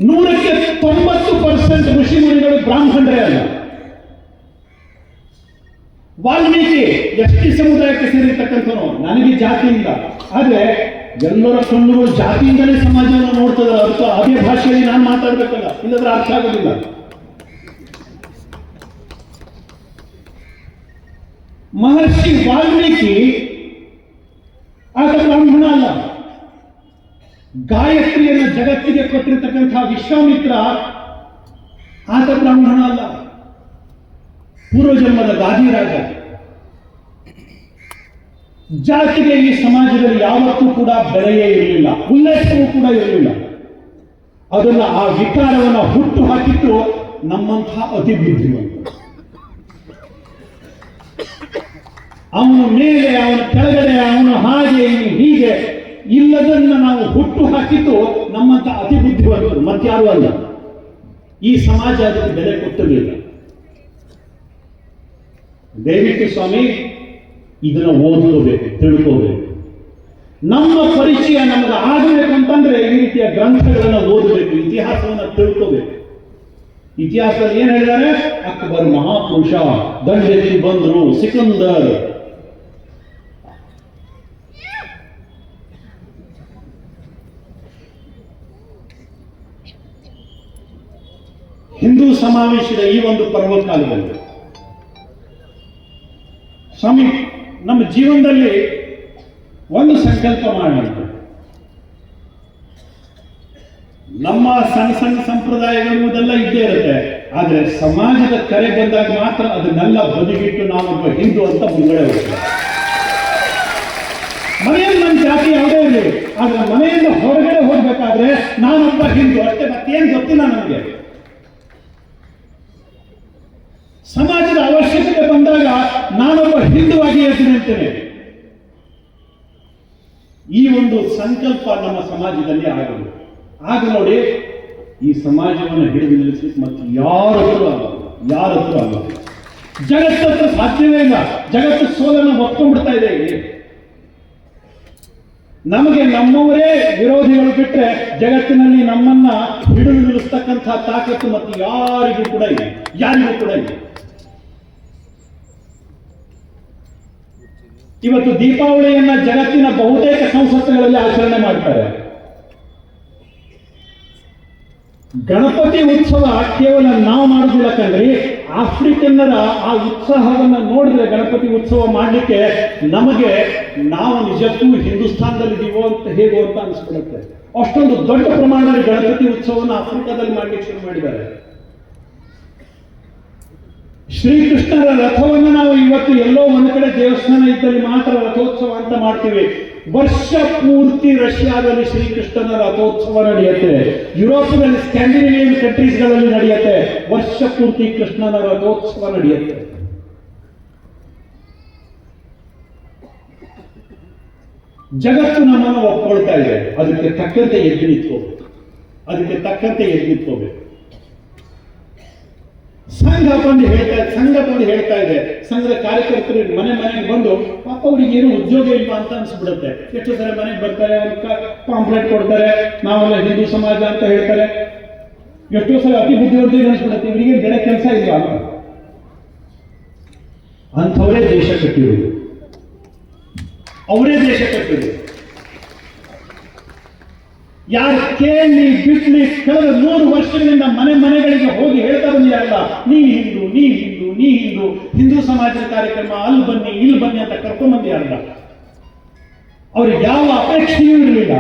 ನೂರಕ್ಕೆ 90% ಋಷಿ ಮುನಿಗಳು ಬ್ರಾಹ್ಮಣರೇ ಅಲ್ಲ. ವಾಲ್ಮೀಕಿ ಎಸ್ಟಿ ಸಮುದಾಯಕ್ಕೆ ಸೇರಿರ್ತಕ್ಕಂಥವನು, ನನಗೆ ಜಾತಿ ಇಲ್ಲ, ಆದ್ರೆ ಎಲ್ಲರ ಕಣ್ಣುಗಳು ಜಾತಿಯಿಂದಲೇ ಸಮಾಜವನ್ನು ನೋಡ್ತದ, ಅರ್ಥ ಅದೇ ಭಾಷೆಯಲ್ಲಿ ನಾನು ಮಾತಾಡ್ಬೇಕಲ್ಲ, ಇಲ್ಲದ್ರೆ ಅರ್ಥ ಆಗೋದಿಲ್ಲ. ಮಹರ್ಷಿ ವಾಲ್ಮೀಕಿ ಆತ ಬ್ರಾಹ್ಮಣ ಅಲ್ಲ. ಗಾಯತ್ರಿಯನ್ನು ಜಗತ್ತಿಗೆ ಕೊಟ್ಟಿರ್ತಕ್ಕಂತಹ ವಿಶ್ವಾಮಿತ್ರ ಆತ ಬ್ರಾಹ್ಮಣ ಅಲ್ಲ, ಪೂರ್ವಜನ್ಮದ ಗಾದಿರಾಜ. ಜಾತಿಗೆ ಈ ಸಮಾಜದಲ್ಲಿ ಯಾವತ್ತೂ ಕೂಡ ಬೆಲೆಯೇ ಇರಲಿಲ್ಲ, ಉಲ್ಲೇಖವೂ ಕೂಡ ಇರಲಿಲ್ಲ. ಅದನ್ನ ಆ ವಿಕಾರವನ್ನು ಹುಟ್ಟು ಹಾಕಿತ್ತು ನಮ್ಮಂತಹ ಅತಿ ಬುದ್ಧಿವಂತ. ಅವನ ಮೇಲೆ, ಅವನ ಕೆಳಗಡೆ, ಅವನು ಹಾಗೆ ಹೀಗೆ ಇಲ್ಲದನ್ನ ನಾವು ಹುಟ್ಟು ಹಾಕಿದ್ದು ನಮ್ಮಂತ ಅತಿ ಬುದ್ಧಿವಂತರು, ಮತ್ತಾರು ಅಲ್ಲ. ಈ ಸಮಾಜ ಅದಕ್ಕೆ ಬೆಲೆ ಕೊಟ್ಟಿರಲಿಲ್ಲ. ದಯವಿಟ್ಟು ಸ್ವಾಮಿ ಇದನ್ನ ಓದ್ಕೋಬೇಕು, ತಿಳ್ಕೋಬೇಕು. ನಮ್ಮ ಪರಿಚಯ ನಮಗೆ ಆಗಬೇಕು ಅಂತಂದ್ರೆ ಈ ರೀತಿಯ ಗ್ರಂಥಗಳನ್ನು ಓದಬೇಕು, ಇತಿಹಾಸವನ್ನು ತಿಳ್ಕೋಬೇಕು. ಇತಿಹಾಸದಲ್ಲಿ ಏನ್ ಹೇಳಿದ್ದಾರೆ? ಅಕ್ಬರ್ ಮಹಾಪುರುಷ, ದಂಡೆತ್ತಿ ಬಂದ್ರು, ಸಿಕಂದರ್, ಹಿಂದೂ ಸಮಾವೇಶದ ಈ ಒಂದು ಪರ್ವಕಾಲದಲ್ಲಿ ಸ್ವಾಮಿ ನಮ್ಮ ಜೀವನದಲ್ಲಿ ಒಂದು ಸಂಕಲ್ಪ ಮಾಡೋಣ. ನಮ್ಮ ಸಣ್ಣ ಸಣ್ಣ ಸಂಪ್ರದಾಯಗಳು ಇದೆಲ್ಲ ಇದ್ದೇ ಇರುತ್ತೆ, ಆದ್ರೆ ಸಮಾಜದ ಕರೆ ಬಂದಾಗ ಮಾತ್ರ ಅದನ್ನೆಲ್ಲ ಬದಿಗಿಟ್ಟು ನಾನೊಬ್ಬ ಹಿಂದೂ ಅಂತ ಮುಂಗಡೆ ಹೋಗ್ತೇವೆ. ಮನೆಯಲ್ಲಿ ನನ್ನ ಜಾತಿ ಯಾವುದೇ ಇರಲಿ, ಆದ್ರೆ ಮನೆಯಿಂದ ಹೊರಗಡೆ ಹೋಗ್ಬೇಕಾದ್ರೆ ನಾನೊಬ್ಬ ಹಿಂದೂ ಅಷ್ಟೇ, ಮತ್ತೇನು ಗೊತ್ತಿಲ್ಲ ನನಗೆ. ಸಮಾಜದ ಅವಶ್ಯಕತೆ ಬಂದಾಗ ನಾನೊಬ್ಬ ಹಿಂದುವಾಗಿ ಇರ್ತೀನಿ ಅಂತೇನೆ. ಈ ಒಂದು ಸಂಕಲ್ಪ ನಮ್ಮ ಸಮಾಜದಲ್ಲಿ ಆಗಬೇಕು. ಆಗ ನೋಡಿ ಈ ಸಮಾಜವನ್ನು ಹಿಡಿದು ನಿಲ್ಲಿಸಲಿಕ್ಕೆ ಮತ್ತೆ ಯಾರ ಹತ್ರ ಅಲ್ಲ. ಜಗತ್ತತ್ರ ಸಾಧ್ಯವೇ ಇಲ್ಲ. ಜಗತ್ತು ಸೋಲನ್ನು ಒಪ್ಕೊಂಡ್ಬಿಡ್ತಾ ಇದೆ. ನಮಗೆ ನಮ್ಮವರೇ ವಿರೋಧಿಗಳು ಬಿಟ್ಟರೆ ಜಗತ್ತಿನಲ್ಲಿ ನಮ್ಮನ್ನ ಹಿಡಿದು ನಿಲ್ಲಿಸ್ತಕ್ಕಂಥ ತಾಕತ್ತು ಮತ್ತೆ ಯಾರಿಗೂ ಕೂಡ ಇದೆ. ಇವತ್ತು ದೀಪಾವಳಿಯನ್ನ ಜಗತ್ತಿನ ಬಹುತೇಕ ಸಂಸತ್ತುಗಳಲ್ಲಿ ಆಚರಣೆ ಮಾಡ್ತಾರೆ. ಗಣಪತಿ ಉತ್ಸವ ಕೇವಲ ನಾವು ಮಾಡುದಿಲ್ಲ ಕಣ್ರಿ, ಆಫ್ರಿಕನ್ನರ ಆ ಉತ್ಸಾಹವನ್ನು ನೋಡಿದ್ರೆ ಗಣಪತಿ ಉತ್ಸವ ಮಾಡಲಿಕ್ಕೆ ನಮಗೆ ನಾವು ನಿಜಕ್ಕೂ ಹಿಂದೂಸ್ತಾನದಲ್ಲಿದ್ದೀವೋ ಅಂತ ಹೇಗೋ ಅಂತ ಅನಿಸ್ಬಿಡುತ್ತೆ. ಅಷ್ಟೊಂದು ದೊಡ್ಡ ಪ್ರಮಾಣದಲ್ಲಿ ಗಣಪತಿ ಉತ್ಸವವನ್ನು ಆಫ್ರಿಕಾದಲ್ಲಿ ಮಾಡ್ಲಿಕ್ಕೆ ಶುರು ಮಾಡಿದ್ದಾರೆ. ಶ್ರೀಕೃಷ್ಣರ ರಥವನ್ನು ನಾವು ಇವತ್ತು ಎಲ್ಲೋ ಒಂದು ಕಡೆ ದೇವಸ್ಥಾನ ಇದ್ದಲ್ಲಿ ಮಾತ್ರ ರಥೋತ್ಸವ ಅಂತ ಮಾಡ್ತೀವಿ. ವರ್ಷ ಪೂರ್ತಿ ರಷ್ಯಾದಲ್ಲಿ ಶ್ರೀಕೃಷ್ಣನ ರಥೋತ್ಸವ ನಡೆಯುತ್ತೆ. ಯುರೋಪ್ನಲ್ಲಿ ಸ್ಕ್ಯಾಂಡಿನೇವಿಯನ್ ಕಂಟ್ರೀಸ್ಗಳಲ್ಲಿ ನಡೆಯುತ್ತೆ. ವರ್ಷ ಪೂರ್ತಿ ಕೃಷ್ಣನ ರಥೋತ್ಸವ ನಡೆಯುತ್ತೆ. ಜಗತ್ತು ನಮ್ಮನ್ನು ಒಪ್ಕೊಳ್ತಾ ಇದೆ. ಅದಕ್ಕೆ ತಕ್ಕಂತೆ ಎದ್ದು ನಿಂತ್ಕೋಬೇಕು. ಸಂಘ ಬಂದು ಹೇಳ್ತಾ ಇದೆ, ಸಂಘದ ಕಾರ್ಯಕರ್ತರು ಮನೆಗೆ ಬಂದು ಪಾಪ ಅವ್ರಿಗೆ ಏನು ಉದ್ಯೋಗ ಇಲ್ವಾ ಅಂತ ಅನ್ಸ್ಬಿಡುತ್ತೆ. ಎಷ್ಟು ಸಲ ಮನೆಗೆ ಬರ್ತಾರೆ, ಪಾಂಪ್ಲೆಟ್ ಕೊಡ್ತಾರೆ, ನಾವೆಲ್ಲ ಹಿಂದೂ ಸಮಾಜ ಅಂತ ಹೇಳ್ತಾರೆ. ಎಷ್ಟೋ ಸಲ ಅತಿ ಬುದ್ಧಿವಂತಿಗೆ ಅನ್ಸ್ಬಿಡುತ್ತೆ, ಇವರಿಗೆ ಬೇರೆ ಕೆಲಸ ಇಲ್ಲ ಅಂತ. ಅಂಥವರೇ ದೇಶ ಕಟ್ಟಿರುವುದು, ಅವರೇ ದೇಶ ಕಟ್ಟಿರುವುದು. ಯಾರು ಕೇಳಿ ಬಿಟ್ಲಿ ಕಳೆದ 100 ವರ್ಷಗಳಿಂದ ಮನೆಗಳಿಗೆ ಹೋಗಿ ಹೇಳ್ತಾ ಬಂದಿರಲ್ಲ, ನೀ ಹಿಂದೂ, ಹಿಂದೂ ಸಮಾಜದ ಕಾರ್ಯಕ್ರಮ ಅಲ್ಲಿ ಬನ್ನಿ ಇಲ್ಲಿ ಬನ್ನಿ ಅಂತ ಕರ್ಕೊಂಡ್ ಬಂದಿರಲ್ಲ. ಅವ್ರಿಗೆ ಯಾವ ಅಪೇಕ್ಷೆಯೂ ಇರಲಿಲ್ಲ.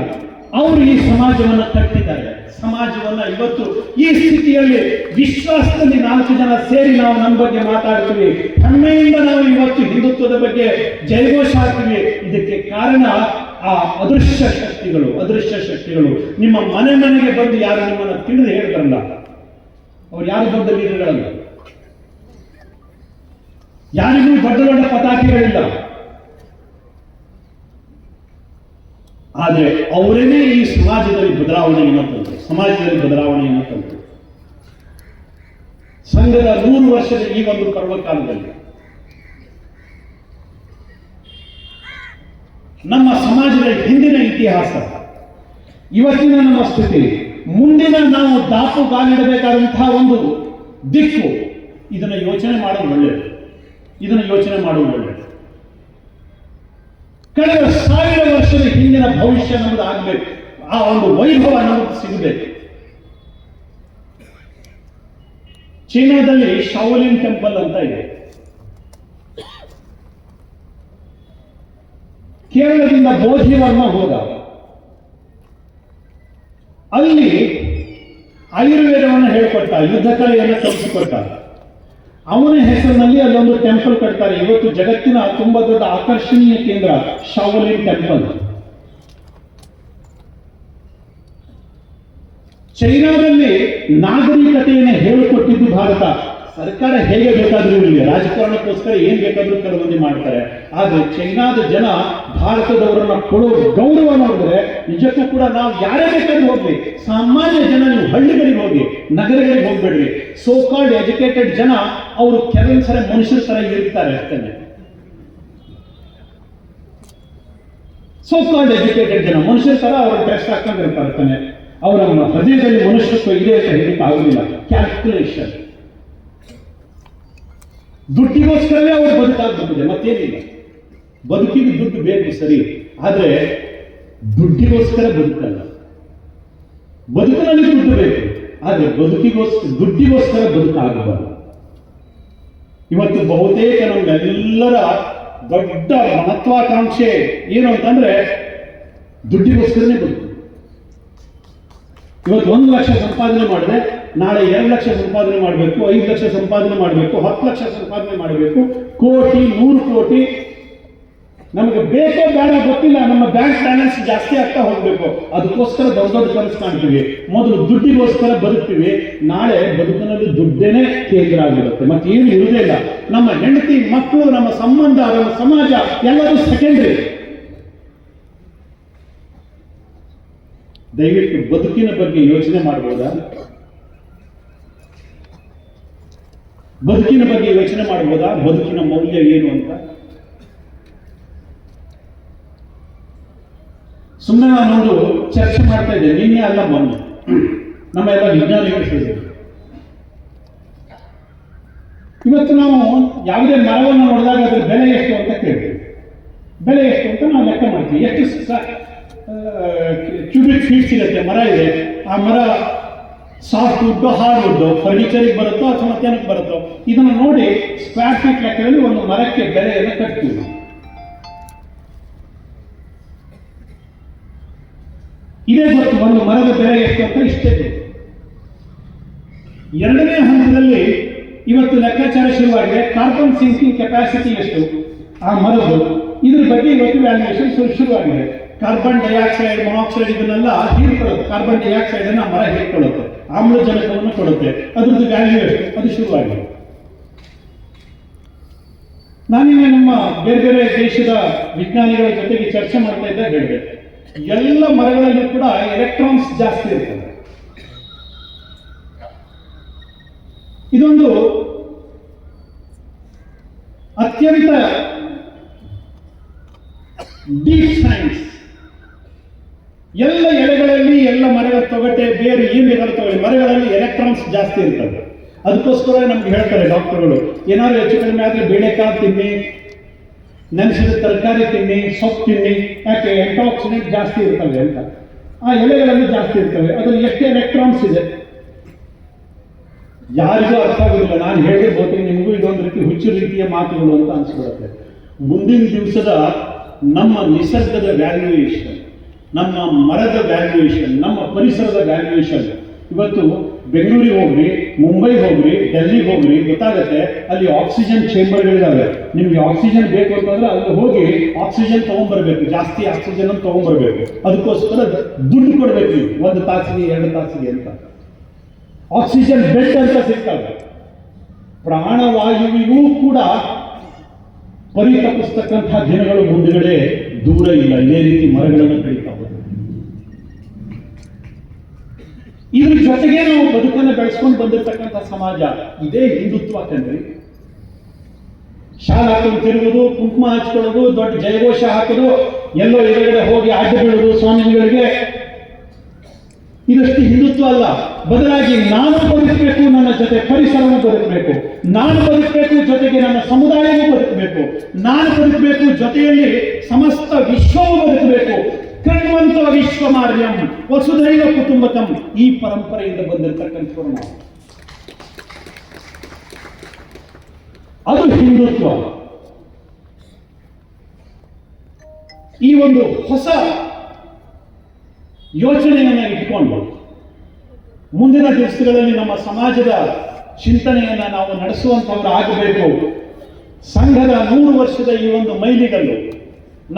ಅವರು ಈ ಸಮಾಜವನ್ನ ಕಟ್ಟಿದ್ದಾರೆ. ಸಮಾಜವನ್ನ ಇವತ್ತು ಈ ಸ್ಥಿತಿಯಲ್ಲಿ ವಿಶ್ವಾಸದಲ್ಲಿ 4 ಜನ ಸೇರಿ ನಾವು ನಮ್ಮ ಬಗ್ಗೆ ಮಾತಾಡ್ತೀವಿ, ಹೆಮ್ಮೆಯಿಂದ ನಾವು ಇವತ್ತು ಹಿಂದುತ್ವದ ಬಗ್ಗೆ ಜಯಘೋಷ ಹಾಕ್ತೀವಿ. ಇದಕ್ಕೆ ಕಾರಣ ಆ ಅದೃಶ್ಯ ಶಕ್ತಿಗಳು ನಿಮ್ಮ ಮನೆಗೆ ಬಂದು ಯಾರು ನಿಮ್ಮನ್ನ ತಿಳಿದು ಹೇಳಿದ್ರಲ್ಲ, ಅವ್ರು ಯಾರು ದೊಡ್ಡ ಲೀಡರ್ಗಳಲ್ಲ. ಯಾರಿಗೂ ದೊಡ್ಡ ದೊಡ್ಡ ಪತಾಕೆಗಳಿಲ್ಲ. ಆದರೆ ಅವರೇನೇ ಈ ಸಮಾಜದಲ್ಲಿ ಬದಲಾವಣೆಯನ್ನು ತಂದರು. ಸಂಘದ 100 ವರ್ಷದ ಈ ಒಂದು ಪರ್ವಕಾಲದಲ್ಲಿ ನಮ್ಮ ಸಮಾಜದ ಹಿಂದಿನ ಇತಿಹಾಸ, ಇವತ್ತಿನ ನಮ್ಮ ಸ್ಥಿತಿ, ಮುಂದಿನ ನಾವು ದಾಪುಗಾಲಿಡಬೇಕಾದಂತಹ ಒಂದು ದಿಕ್ಕು, ಇದನ್ನು ಯೋಚನೆ ಮಾಡೋದು ಒಳ್ಳೆಯದು. ಕಳೆದ 1000 ವರ್ಷದ ಹಿಂದಿನ ಭವಿಷ್ಯ ನಮ್ಮದು ಆಗ್ಬೇಕು, ಆ ಒಂದು ವೈಭವ ನಮಗೆ ಸಿಗಬೇಕು. ಚೀನಾದಲ್ಲಿ ಶಾವಲಿನ್ ಟೆಂಪಲ್ ಅಂತ ಇದೆ. ಕೇರಳದಿಂದ ಬೋಧಿವರ್ಮ ಹೋದ. ಅಲ್ಲಿ ಆಯುರ್ವೇದವನ್ನು ಹೇಳಿಕೊಟ್ಟ, ಯುದ್ಧ ಕಲೆಯನ್ನು ಕಲಿಸಿಕೊಟ್ಟ. ಅವನ ಹೆಸರಿನಲ್ಲಿ ಅಲ್ಲೊಂದು ಟೆಂಪಲ್ ಕಟ್ತಾರೆ. ಇವತ್ತು ಜಗತ್ತಿನ ತುಂಬಾ ದೊಡ್ಡ ಆಕರ್ಷಣೀಯ ಕೇಂದ್ರ ಶಾವಲಿನ್ ಟೆಂಪಲ್. ಚೈನಾದಲ್ಲಿ ನಾಗರಿಕತೆಯನ್ನು ಹೇಳಿಕೊಟ್ಟಿದ್ದು ಭಾರತ. ಸರ್ಕಾರ ಹೇಗೆ ಬೇಕಾದ್ರೂ ಇರಲಿ, ರಾಜಕಾರಣಕ್ಕೋಸ್ಕರ ಏನ್ ಬೇಕಾದ್ರೂ ಕೆಲವೊಂದು ಮಾಡ್ತಾರೆ. ಆದ್ರೆ ಚೈನಾದ ಜನ ಭಾರತದವರನ್ನ ಕೊಡೋ ಗೌರವ ನೋಡಿದ್ರೆ ನಿಜಕ್ಕೂ ಕೂಡ ನಾವು ಯಾರೇ ಬೇಕಾದ್ರೂ ಹೋಗ್ಲಿ, ಸಾಮಾನ್ಯ ಜನ ನೀವು ಹಳ್ಳಿಗಳಿಗೆ ಹೋಗಿ, ನಗರಗಳಿಗೆ ಹೋಗ್ಬೇಡ್ರಿ. ಸೋ ಕಾಲ್ಡ್ ಎಜುಕೇಟೆಡ್ ಜನ ಅವರು ಕೆಲವೊಂದು ಸಲ ಮನುಷ್ಯರ ತರ ಇರ್ತಾರೆ ಅಷ್ಟೇ. ಸೋ ಕಾಲ್ಡ್ ಎಜುಕೇಟೆಡ್ ಜನ ಮನುಷ್ಯರ ತರ ಅವರು ಟೆಸ್ಟ್ ಹಾಕೊಂಡಿರ್ತಾರೆ ತಾನೆ. ಅವರ ಹೃದಯದಲ್ಲಿ ಮನುಷ್ಯತ್ವ ಇದೆ ಅಂತ ಹೇಳಲಿಕ್ಕೆ ಆಗುದಿಲ್ಲ. ಕ್ಯಾಲ್ಕುಲೇಷನ್, ದುಡ್ಡಿಗೋಸ್ಕರವೇ ಅವರು ಬದುಕಾಗ್ಬಿಟ್ಟಿದೆ, ಮತ್ತೇನಿಲ್ಲ. ಬದುಕಿಗೆ ದುಡ್ಡು ಬೇಕು ಸರಿ, ಆದ್ರೆ ದುಡ್ಡಿಗೋಸ್ಕರ ಬದುಕಲ್ಲ. ಬದುಕಿನಲ್ಲಿ ದುಡ್ಡು ಬೇಕು, ಆದ್ರೆ ದುಡ್ಡಿಗೋಸ್ಕರ ಬದುಕಾಗಬಾರದು. ಇವತ್ತು ಬಹುತೇಕ ನಮ್ಮೆಲ್ಲರ ದೊಡ್ಡ ಮಹತ್ವಾಕಾಂಕ್ಷೆ ಏನು ಅಂತಂದ್ರೆ ದುಡ್ಡಿಗೋಸ್ಕರನೇ ಬದುಕು. ಇವತ್ತು 1 ಲಕ್ಷ ಸಂಪಾದನೆ ಮಾಡಿದ್ರೆ ನಾಳೆ 2 ಲಕ್ಷ ಸಂಪಾದನೆ ಮಾಡಬೇಕು, 5 ಲಕ್ಷ ಸಂಪಾದನೆ ಮಾಡಬೇಕು, 10 ಲಕ್ಷ ಸಂಪಾದನೆ ಮಾಡಬೇಕು, ಕೋಟಿ 100 ಕೋಟಿ ನಮಗೆ ಬೇಕೋ ಬೇಡ ಗೊತ್ತಿಲ್ಲ. ನಮ್ಮ ಬ್ಯಾಂಕ್ ಬ್ಯಾಲೆನ್ಸ್ ಜಾಸ್ತಿ ಆಗ್ತಾ ಹೋಗ್ಬೇಕು. ಅದಕ್ಕೋಸ್ಕರ ದೊಡ್ಡ ದೊಡ್ಡ ಕನಸು ಕಾಣ್ತೀವಿ. ಮೊದಲು ದುಡ್ಡಿಗೋಸ್ಕರ ಬದುಕ್ತೀವಿ, ನಾಳೆ ಬದುಕಿನಲ್ಲಿ ದುಡ್ಡೇನೆ ಕೇಂದ್ರ ಆಗಿರುತ್ತೆ, ಮತ್ತೆ ಏನು ಇರುವುದೇ ಇಲ್ಲ. ನಮ್ಮ ಹೆಂಡತಿ, ಮಕ್ಕಳು, ನಮ್ಮ ಸಂಬಂಧ, ನಮ್ಮ ಸಮಾಜ ಎಲ್ಲರೂ ಸೆಕೆಂಡ್ರಿ. ದಯವಿಟ್ಟು ಬದುಕಿನ ಬಗ್ಗೆ ಯೋಚನೆ ಮಾಡಬಹುದಾ? ಬದುಕಿನ ಮೌಲ್ಯ ಏನು ಅಂತ. ಸುಮ್ಮನೆ ನಾನೊಂದು ಚರ್ಚೆ ಮಾಡ್ತಾ ಇದ್ದೆ, ನಿನ್ನೆ ಅಲ್ಲ ಮೊನ್ನೆ, ನಮ್ಮ ಎಲ್ಲ ವಿಜ್ಞಾನಿಗಳು ಹೇಳಿದ್ರು. ಇವತ್ತು ನಾವು ಯಾವುದೇ ಮರವನ್ನು ನೋಡಿದಾಗ ಅದರ ಬೆಲೆ ಎಷ್ಟು ಅಂತ ಕೇಳ್ತೀವಿ. ಬೆಲೆ ಎಷ್ಟು ಅಂತ ನಾವು ಲೆಕ್ಕ ಮಾಡ್ತೀವಿ. ಎಷ್ಟು ಕ್ಯೂಬಿಕ್ ಫೀಟ್ ಸಿಗುತ್ತೆ ಮರ ಇದೆ, ಆ ಮರ ಸಾಫ್ಟ್ ವುಡ್ಡು, ಹಾರ್ಡ್ ವುಡ್ಡು, ಫರ್ನಿಚರಿಗೆ ಬರುತ್ತೋ ಅಥವಾ ಮತ್ತೇನಕ್ಕೆ ಬರುತ್ತೋ, ಇದನ್ನು ನೋಡಿ ಸ್ಕ್ವೇರ್ ಫೀಟ್ ಲೆಕ್ಕದಲ್ಲಿ ಒಂದು ಮರಕ್ಕೆ ಬೆಲೆಯನ್ನು ಕಟ್ತೀವಿ. ಇದೇ ಗೊತ್ತು ಒಂದು ಮರದ ಬೆಲೆ ಎಷ್ಟು ಅಂತ, ಇಷ್ಟೇ. ಎರಡನೇ ಹಂತದಲ್ಲಿ ಇವತ್ತು ಲೆಕ್ಕಾಚಾರ ಶುರುವಾಗಿದೆ. ಕಾರ್ಬನ್ ಸಿಂಕಿಂಗ್ ಕೆಪಾಸಿಟಿ ಎಷ್ಟು ಆ ಮರದ್ದು, ಇದ್ರ ಬಗ್ಗೆ ಇವತ್ತು ವ್ಯಾಲ್ಯೂಯೇಷನ್ ಶುರುವಾಗಿದೆ. ಕಾರ್ಬನ್ ಡೈಆಕ್ಸೈಡ್, ಮೊನಾಕ್ಸೈಡ್ ಇದನ್ನೆಲ್ಲ ಹೀರ್ಕೊಳ್ಳುತ್ತೆ. ಕಾರ್ಬನ್ ಡೈಆಕ್ಸೈಡ್ ಅನ್ನ ಮರ ಹೀರ್ಕೊಳ್ಳುತ್ತೆ, ಆಮ್ಲಜನಕವನ್ನು ಕೊಡುತ್ತೆ. ಅದ್ರದ್ದು ವ್ಯಾಲ್ಯೂ ಎಷ್ಟು ಅದು ಶುರುವಾಗಿದೆ. ನಾನಿನ್ನೆ ನಮ್ಮ ಬೇರೆ ಬೇರೆ ದೇಶದ ವಿಜ್ಞಾನಿಗಳ ಜೊತೆಗೆ ಚರ್ಚೆ ಮಾಡ್ತಾ ಇದ್ದ ಹೇಳಿದೆ, ಎಲ್ಲ ಮರಗಳಲ್ಲಿ ಕೂಡ ಎಲೆಕ್ಟ್ರಾನ್ಸ್ ಜಾಸ್ತಿ ಇರ್ತದೆ. ಇದೊಂದು ಅತ್ಯಂತ ಡೀಪ್ ಸೈನ್ಸ್. ಎಲ್ಲ ಎಲೆಗಳಲ್ಲಿ, ಎಲ್ಲ ಮರಗಳ ತೊಗಟೆ, ಬೇರೆ ಏನು ಬೇಕಾದ್ರೂ ತಗೊಳ್ಳಿ, ಮರಗಳಲ್ಲಿ ಎಲೆಕ್ಟ್ರಾನ್ಸ್ ಜಾಸ್ತಿ ಇರ್ತದೆ. ಅದಕ್ಕೋಸ್ಕರ ನಮ್ಗೆ ಹೇಳ್ತಾರೆ ಡಾಕ್ಟರ್ಗಳು, ಏನಾದ್ರು ಹೆಚ್ಚು ಕಡಿಮೆ ಆದರೆ ಬೇಳೆಕಾಳು ತಿನ್ನಿ, ನೆನೆಸಿದ ತರಕಾರಿ ತಿನ್ನಿ, ಸೊಪ್ಪು ತಿನ್ನಿ, ಯಾಕೆ ಆಂಟಿಆಕ್ಸಿಡೆಂಟ್ ಜಾಸ್ತಿ ಇರ್ತವೆ ಅಂತ. ಆ ಎಲೆಗಳಲ್ಲಿ ಜಾಸ್ತಿ ಇರ್ತವೆ. ಅದರಲ್ಲಿ ಎಷ್ಟು ಎಲೆಕ್ಟ್ರಾನ್ಸ್ ಇದೆ ಯಾರಿಗೂ ಅರ್ಥ ಆಗೋದಿಲ್ಲ. ನಾನು ಹೇಳಿರ್ಬೋದು, ನಿಮಗೂ ಇದೊಂದು ರೀತಿ ಹುಚ್ಚು ರೀತಿಯ ಮಾತುಗಳು ಅಂತ ಅನ್ಸ್ಬಿಡುತ್ತೆ. ಮುಂದಿನ ದಿವಸದ ನಮ್ಮ ನಿಸರ್ಗದ ವ್ಯಾಲ್ಯೂಯೇಷನ್, ನಮ್ಮ ಮರದ ವ್ಯಾಲ್ಯೂಯೇಷನ್, ನಮ್ಮ ಪರಿಸರದ ವ್ಯಾಲ್ಯೂಯೇಷನ್, ಇವತ್ತು ಬೆಂಗಳೂರಿಗೆ ಹೋಗ್ರಿ, ಮುಂಬೈ ಹೋಗ್ರಿ, ಡೆಲ್ಲಿಗೆ ಹೋಗ್ರಿ, ಗೊತ್ತಾಗತ್ತೆ ಅಲ್ಲಿ ಆಕ್ಸಿಜನ್ ಚೇಂಬರ್ಗಳಿದಾವೆ. ನಿಮ್ಗೆ ಆಕ್ಸಿಜನ್ ಬೇಕು ಅಂತಂದ್ರೆ ಅಲ್ಲಿ ಹೋಗಿ ಆಕ್ಸಿಜನ್ ತಗೊಂಡ್ಬರ್ಬೇಕು, ಜಾಸ್ತಿ ಆಕ್ಸಿಜನ್ ಅಂತ ತಗೊಂಡ್ಬರ್ಬೇಕು. ಅದಕ್ಕೋಸ್ಕರ ದುಡ್ಡು ಕೊಡ್ಬೇಕು ನೀವು, 1 ತಾಸಿಗೆ 2 ತಾಸಿಗೆ ಅಂತ. ಆಕ್ಸಿಜನ್ ಬೆಡ್ ಅಂತ ಸಿಗ್ತವೆ. ಪ್ರಾಣವಾಯುವಿಗೂ ಕೂಡ ಪರಿತಪಿಸ್ತಕ್ಕಂತಹ ದಿನಗಳು ಮುಂದುಗಡೆ ದೂರ ಇಲ್ಲ. ಇದೇ ರೀತಿ ಮರಗಳನ್ನು ಕಡಿತಾ ಹೋಗ್ತಾರೆ. ಇದ್ರ ಜೊತೆಗೆ ನಾವು ಬದುಕನ್ನು ಬೆಳೆಸ್ಕೊಂಡು ಬಂದಿರತಕ್ಕಂಥ ಸಮಾಜ ಇದೇ ಹಿಂದುತ್ವ ಕಂಡ್ರಿ. ಶಾಲೆ ಹಾಕೊಂಡು ತಿರುಗುದು, ಕುಂಕುಮ ಹಚ್ಕೊಳ್ಳೋದು, ದೊಡ್ಡ ಜಯಘೋಷ ಹಾಕೋದು, ಎಲ್ಲೋ ಎದುರುಗಡೆ ಹೋಗಿ ಅಡ್ಡ ಬೀಳೋದು ಸ್ವಾಮೀಜಿಗಳಿಗೆ, ಇದಷ್ಟು ಹಿಂದುತ್ವ ಅಲ್ಲ. ಬದಲಾಗಿ ನಾನು ಬದುಕಬೇಕು, ನನ್ನ ಜೊತೆ ಪರಿಸರವನ್ನು ಬದುಕಬೇಕು, ನಾನು ಬದುಕಬೇಕು, ಜೊತೆಗೆ ನನ್ನ ಸಮುದಾಯವೂ ಬದುಕಬೇಕು, ನಾನು ಬದುಕಬೇಕು, ಜೊತೆಯಲ್ಲಿ ಸಮಸ್ತ ವಿಶ್ವವೂ ಬದುಕಬೇಕು. ಕಣ್ವಂತ ವಿಶ್ವಮಾರ್ಯಂ ವಸುಧೈವ ಕುಟುಂಬಕಂ, ಈ ಪರಂಪರೆಯಿಂದ ಬಂದಿರತಕ್ಕಂಥವ್ರು ನಾವು. ಅದು ಹಿಂದುತ್ವ. ಈ ಒಂದು ಹೊಸ ಯೋಚನೆಯನ್ನ ಇಟ್ಕೊಂಡು ಮುಂದಿನ ದಿವಸಗಳಲ್ಲಿ ನಮ್ಮ ಸಮಾಜದ ಚಿಂತನೆಯನ್ನ ನಾವು ನಡೆಸುವಂತವರು ಆಗಬೇಕು. ಸಂಘದ 100 ವರ್ಷದ ಈ ಒಂದು ಮೈಲಿಗಲ್ಲು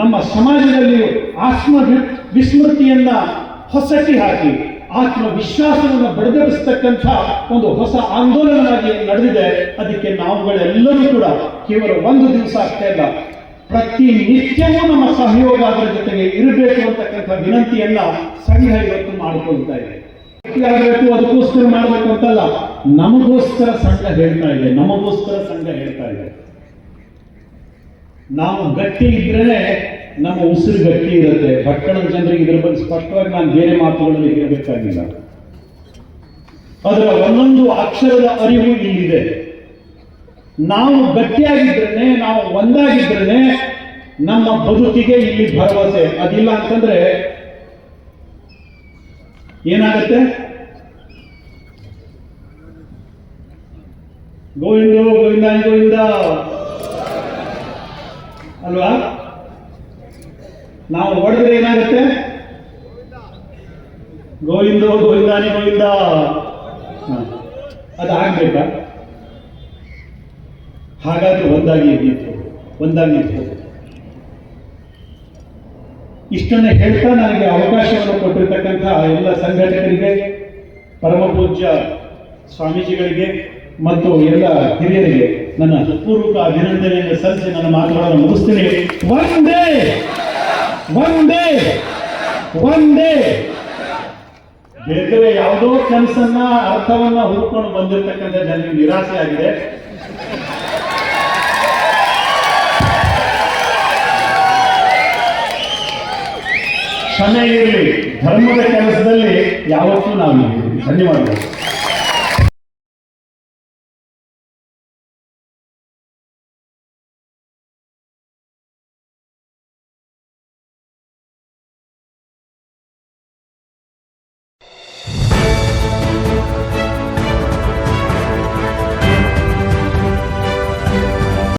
ನಮ್ಮ ಸಮಾಜದಲ್ಲಿ ವಿಸ್ಮೃತಿಯನ್ನ ಹೊಸಟಿ ಹಾಕಿ ಆತ್ಮವಿಶ್ವಾಸವನ್ನು ಬಡಿದೆಬ್ಬಿಸ್ತಕ್ಕಂಥ ಒಂದು ಹೊಸ ಆಂದೋಲನವಾಗಿ ನಡೆದಿದೆ. ಅದಕ್ಕೆ ನಾವುಗಳೆಲ್ಲರೂ ಕೂಡ ಕೇವಲ ಒಂದು ದಿವಸ ಅಷ್ಟೇ ಅಲ್ಲ, ಪ್ರತಿನಿತ್ಯವೂ ನಮ್ಮ ಸಹಯೋಗ ಅದರ ಜೊತೆಗೆ ಇರಬೇಕು ಅಂತಕ್ಕಂಥ ವಿನಂತಿಯನ್ನ ಸಂಘ ಇವತ್ತು ಮಾಡಿಕೊಳ್ತಾ ಇದೆ. ಆಗಬೇಕು ಅದಕ್ಕೋಸ್ಕರ ಮಾಡಬೇಕು ಅಂತಲ್ಲ, ನಮಗೋಸ್ಕರ ಸಂಘ ಹೇಳ್ತಾ ಇದೆ, ನಮಗೋಸ್ಕರ ಸಂಘ ಹೇಳ್ತಾ ಇದೆ. ನಾವು ಗಟ್ಟಿ ಇದ್ರೇನೆ ನಮ್ಮ ಉಸಿರು ಗಟ್ಟಿ ಇರುತ್ತೆ. ಪಟ್ಟಣದ ಜನರಿಗೆ ಇದರ ಬಗ್ಗೆ ಸ್ಪಷ್ಟವಾಗಿ ನಾನು ಬೇರೆ ಮಾತುಗಳಲ್ಲಿ ಹೇಳಬೇಕಾಗಿಲ್ಲ. ಅದರ ಒಂದೊಂದು ಅಕ್ಷರದ ಅರಿವು ಇಲ್ಲಿದೆ. ನಾವು ಗಟ್ಟಿಯಾಗಿದ್ರೇನೆ, ನಾವು ಒಂದಾಗಿದ್ರೇನೆ ನಮ್ಮ ಬದುಕಿಗೆ ಇಲ್ಲಿ ಭರವಸೆ. ಅದಿಲ್ಲ ಅಂತಂದ್ರೆ ಏನಾಗುತ್ತೆ? ಗೋವಿಂದ ಗೋವಿಂದ ಗೋವಿಂದ ಅಲ್ವಾ? ನಾವು ಹೊಡೆದ್ರೆ ಏನಾಗುತ್ತೆ? ಗೋವಿಂದ ಗೋವಿಂದಾನಿ ಗೋವಿಂದ. ಅದಾಗಬೇಕಾ? ಹಾಗಾದ್ರೆ ಒಂದಾಗಿ ನಿಂತು ಇಷ್ಟನ್ನೇ ಹೇಳ್ತಾ ನನಗೆ ಅವಕಾಶವನ್ನು ಕೊಟ್ಟಿರ್ತಕ್ಕಂಥ ಎಲ್ಲ ಸಂಘಟಕರಿಗೆ, ಪರಮ ಪೂಜ್ಯ ಸ್ವಾಮೀಜಿಗಳಿಗೆ ಮತ್ತು ಎಲ್ಲ ಹಿರಿಯರಿಗೆ ನನ್ನ ಹೃತ್ಪೂರ್ವಕ ಅಭಿನಂದನೆಯನ್ನು ಸಲ್ಲಿಸಿ ನನ್ನ ಮಾತುಗಳನ್ನು ಮುಗಿಸ್ತೀನಿ. ಒಂದೇ ಒಂದೇ ಒಂದೇ. ಬೇರೆ ಯಾವುದೋ ಕನಸನ್ನ ಅರ್ಥವನ್ನ ಹುಡುಕೊಂಡು ಬಂದಿರತಕ್ಕಂಥ ಜನರಿಗೆ ನಿರಾಸೆ ಆಗಿದೆ. ಕ್ಷಮೆ ಇರಲಿ, ಧರ್ಮದ ಕೆಲಸದಲ್ಲಿ ಯಾವತ್ತೂ ನಾವು ಧನ್ಯವಾದಗಳು.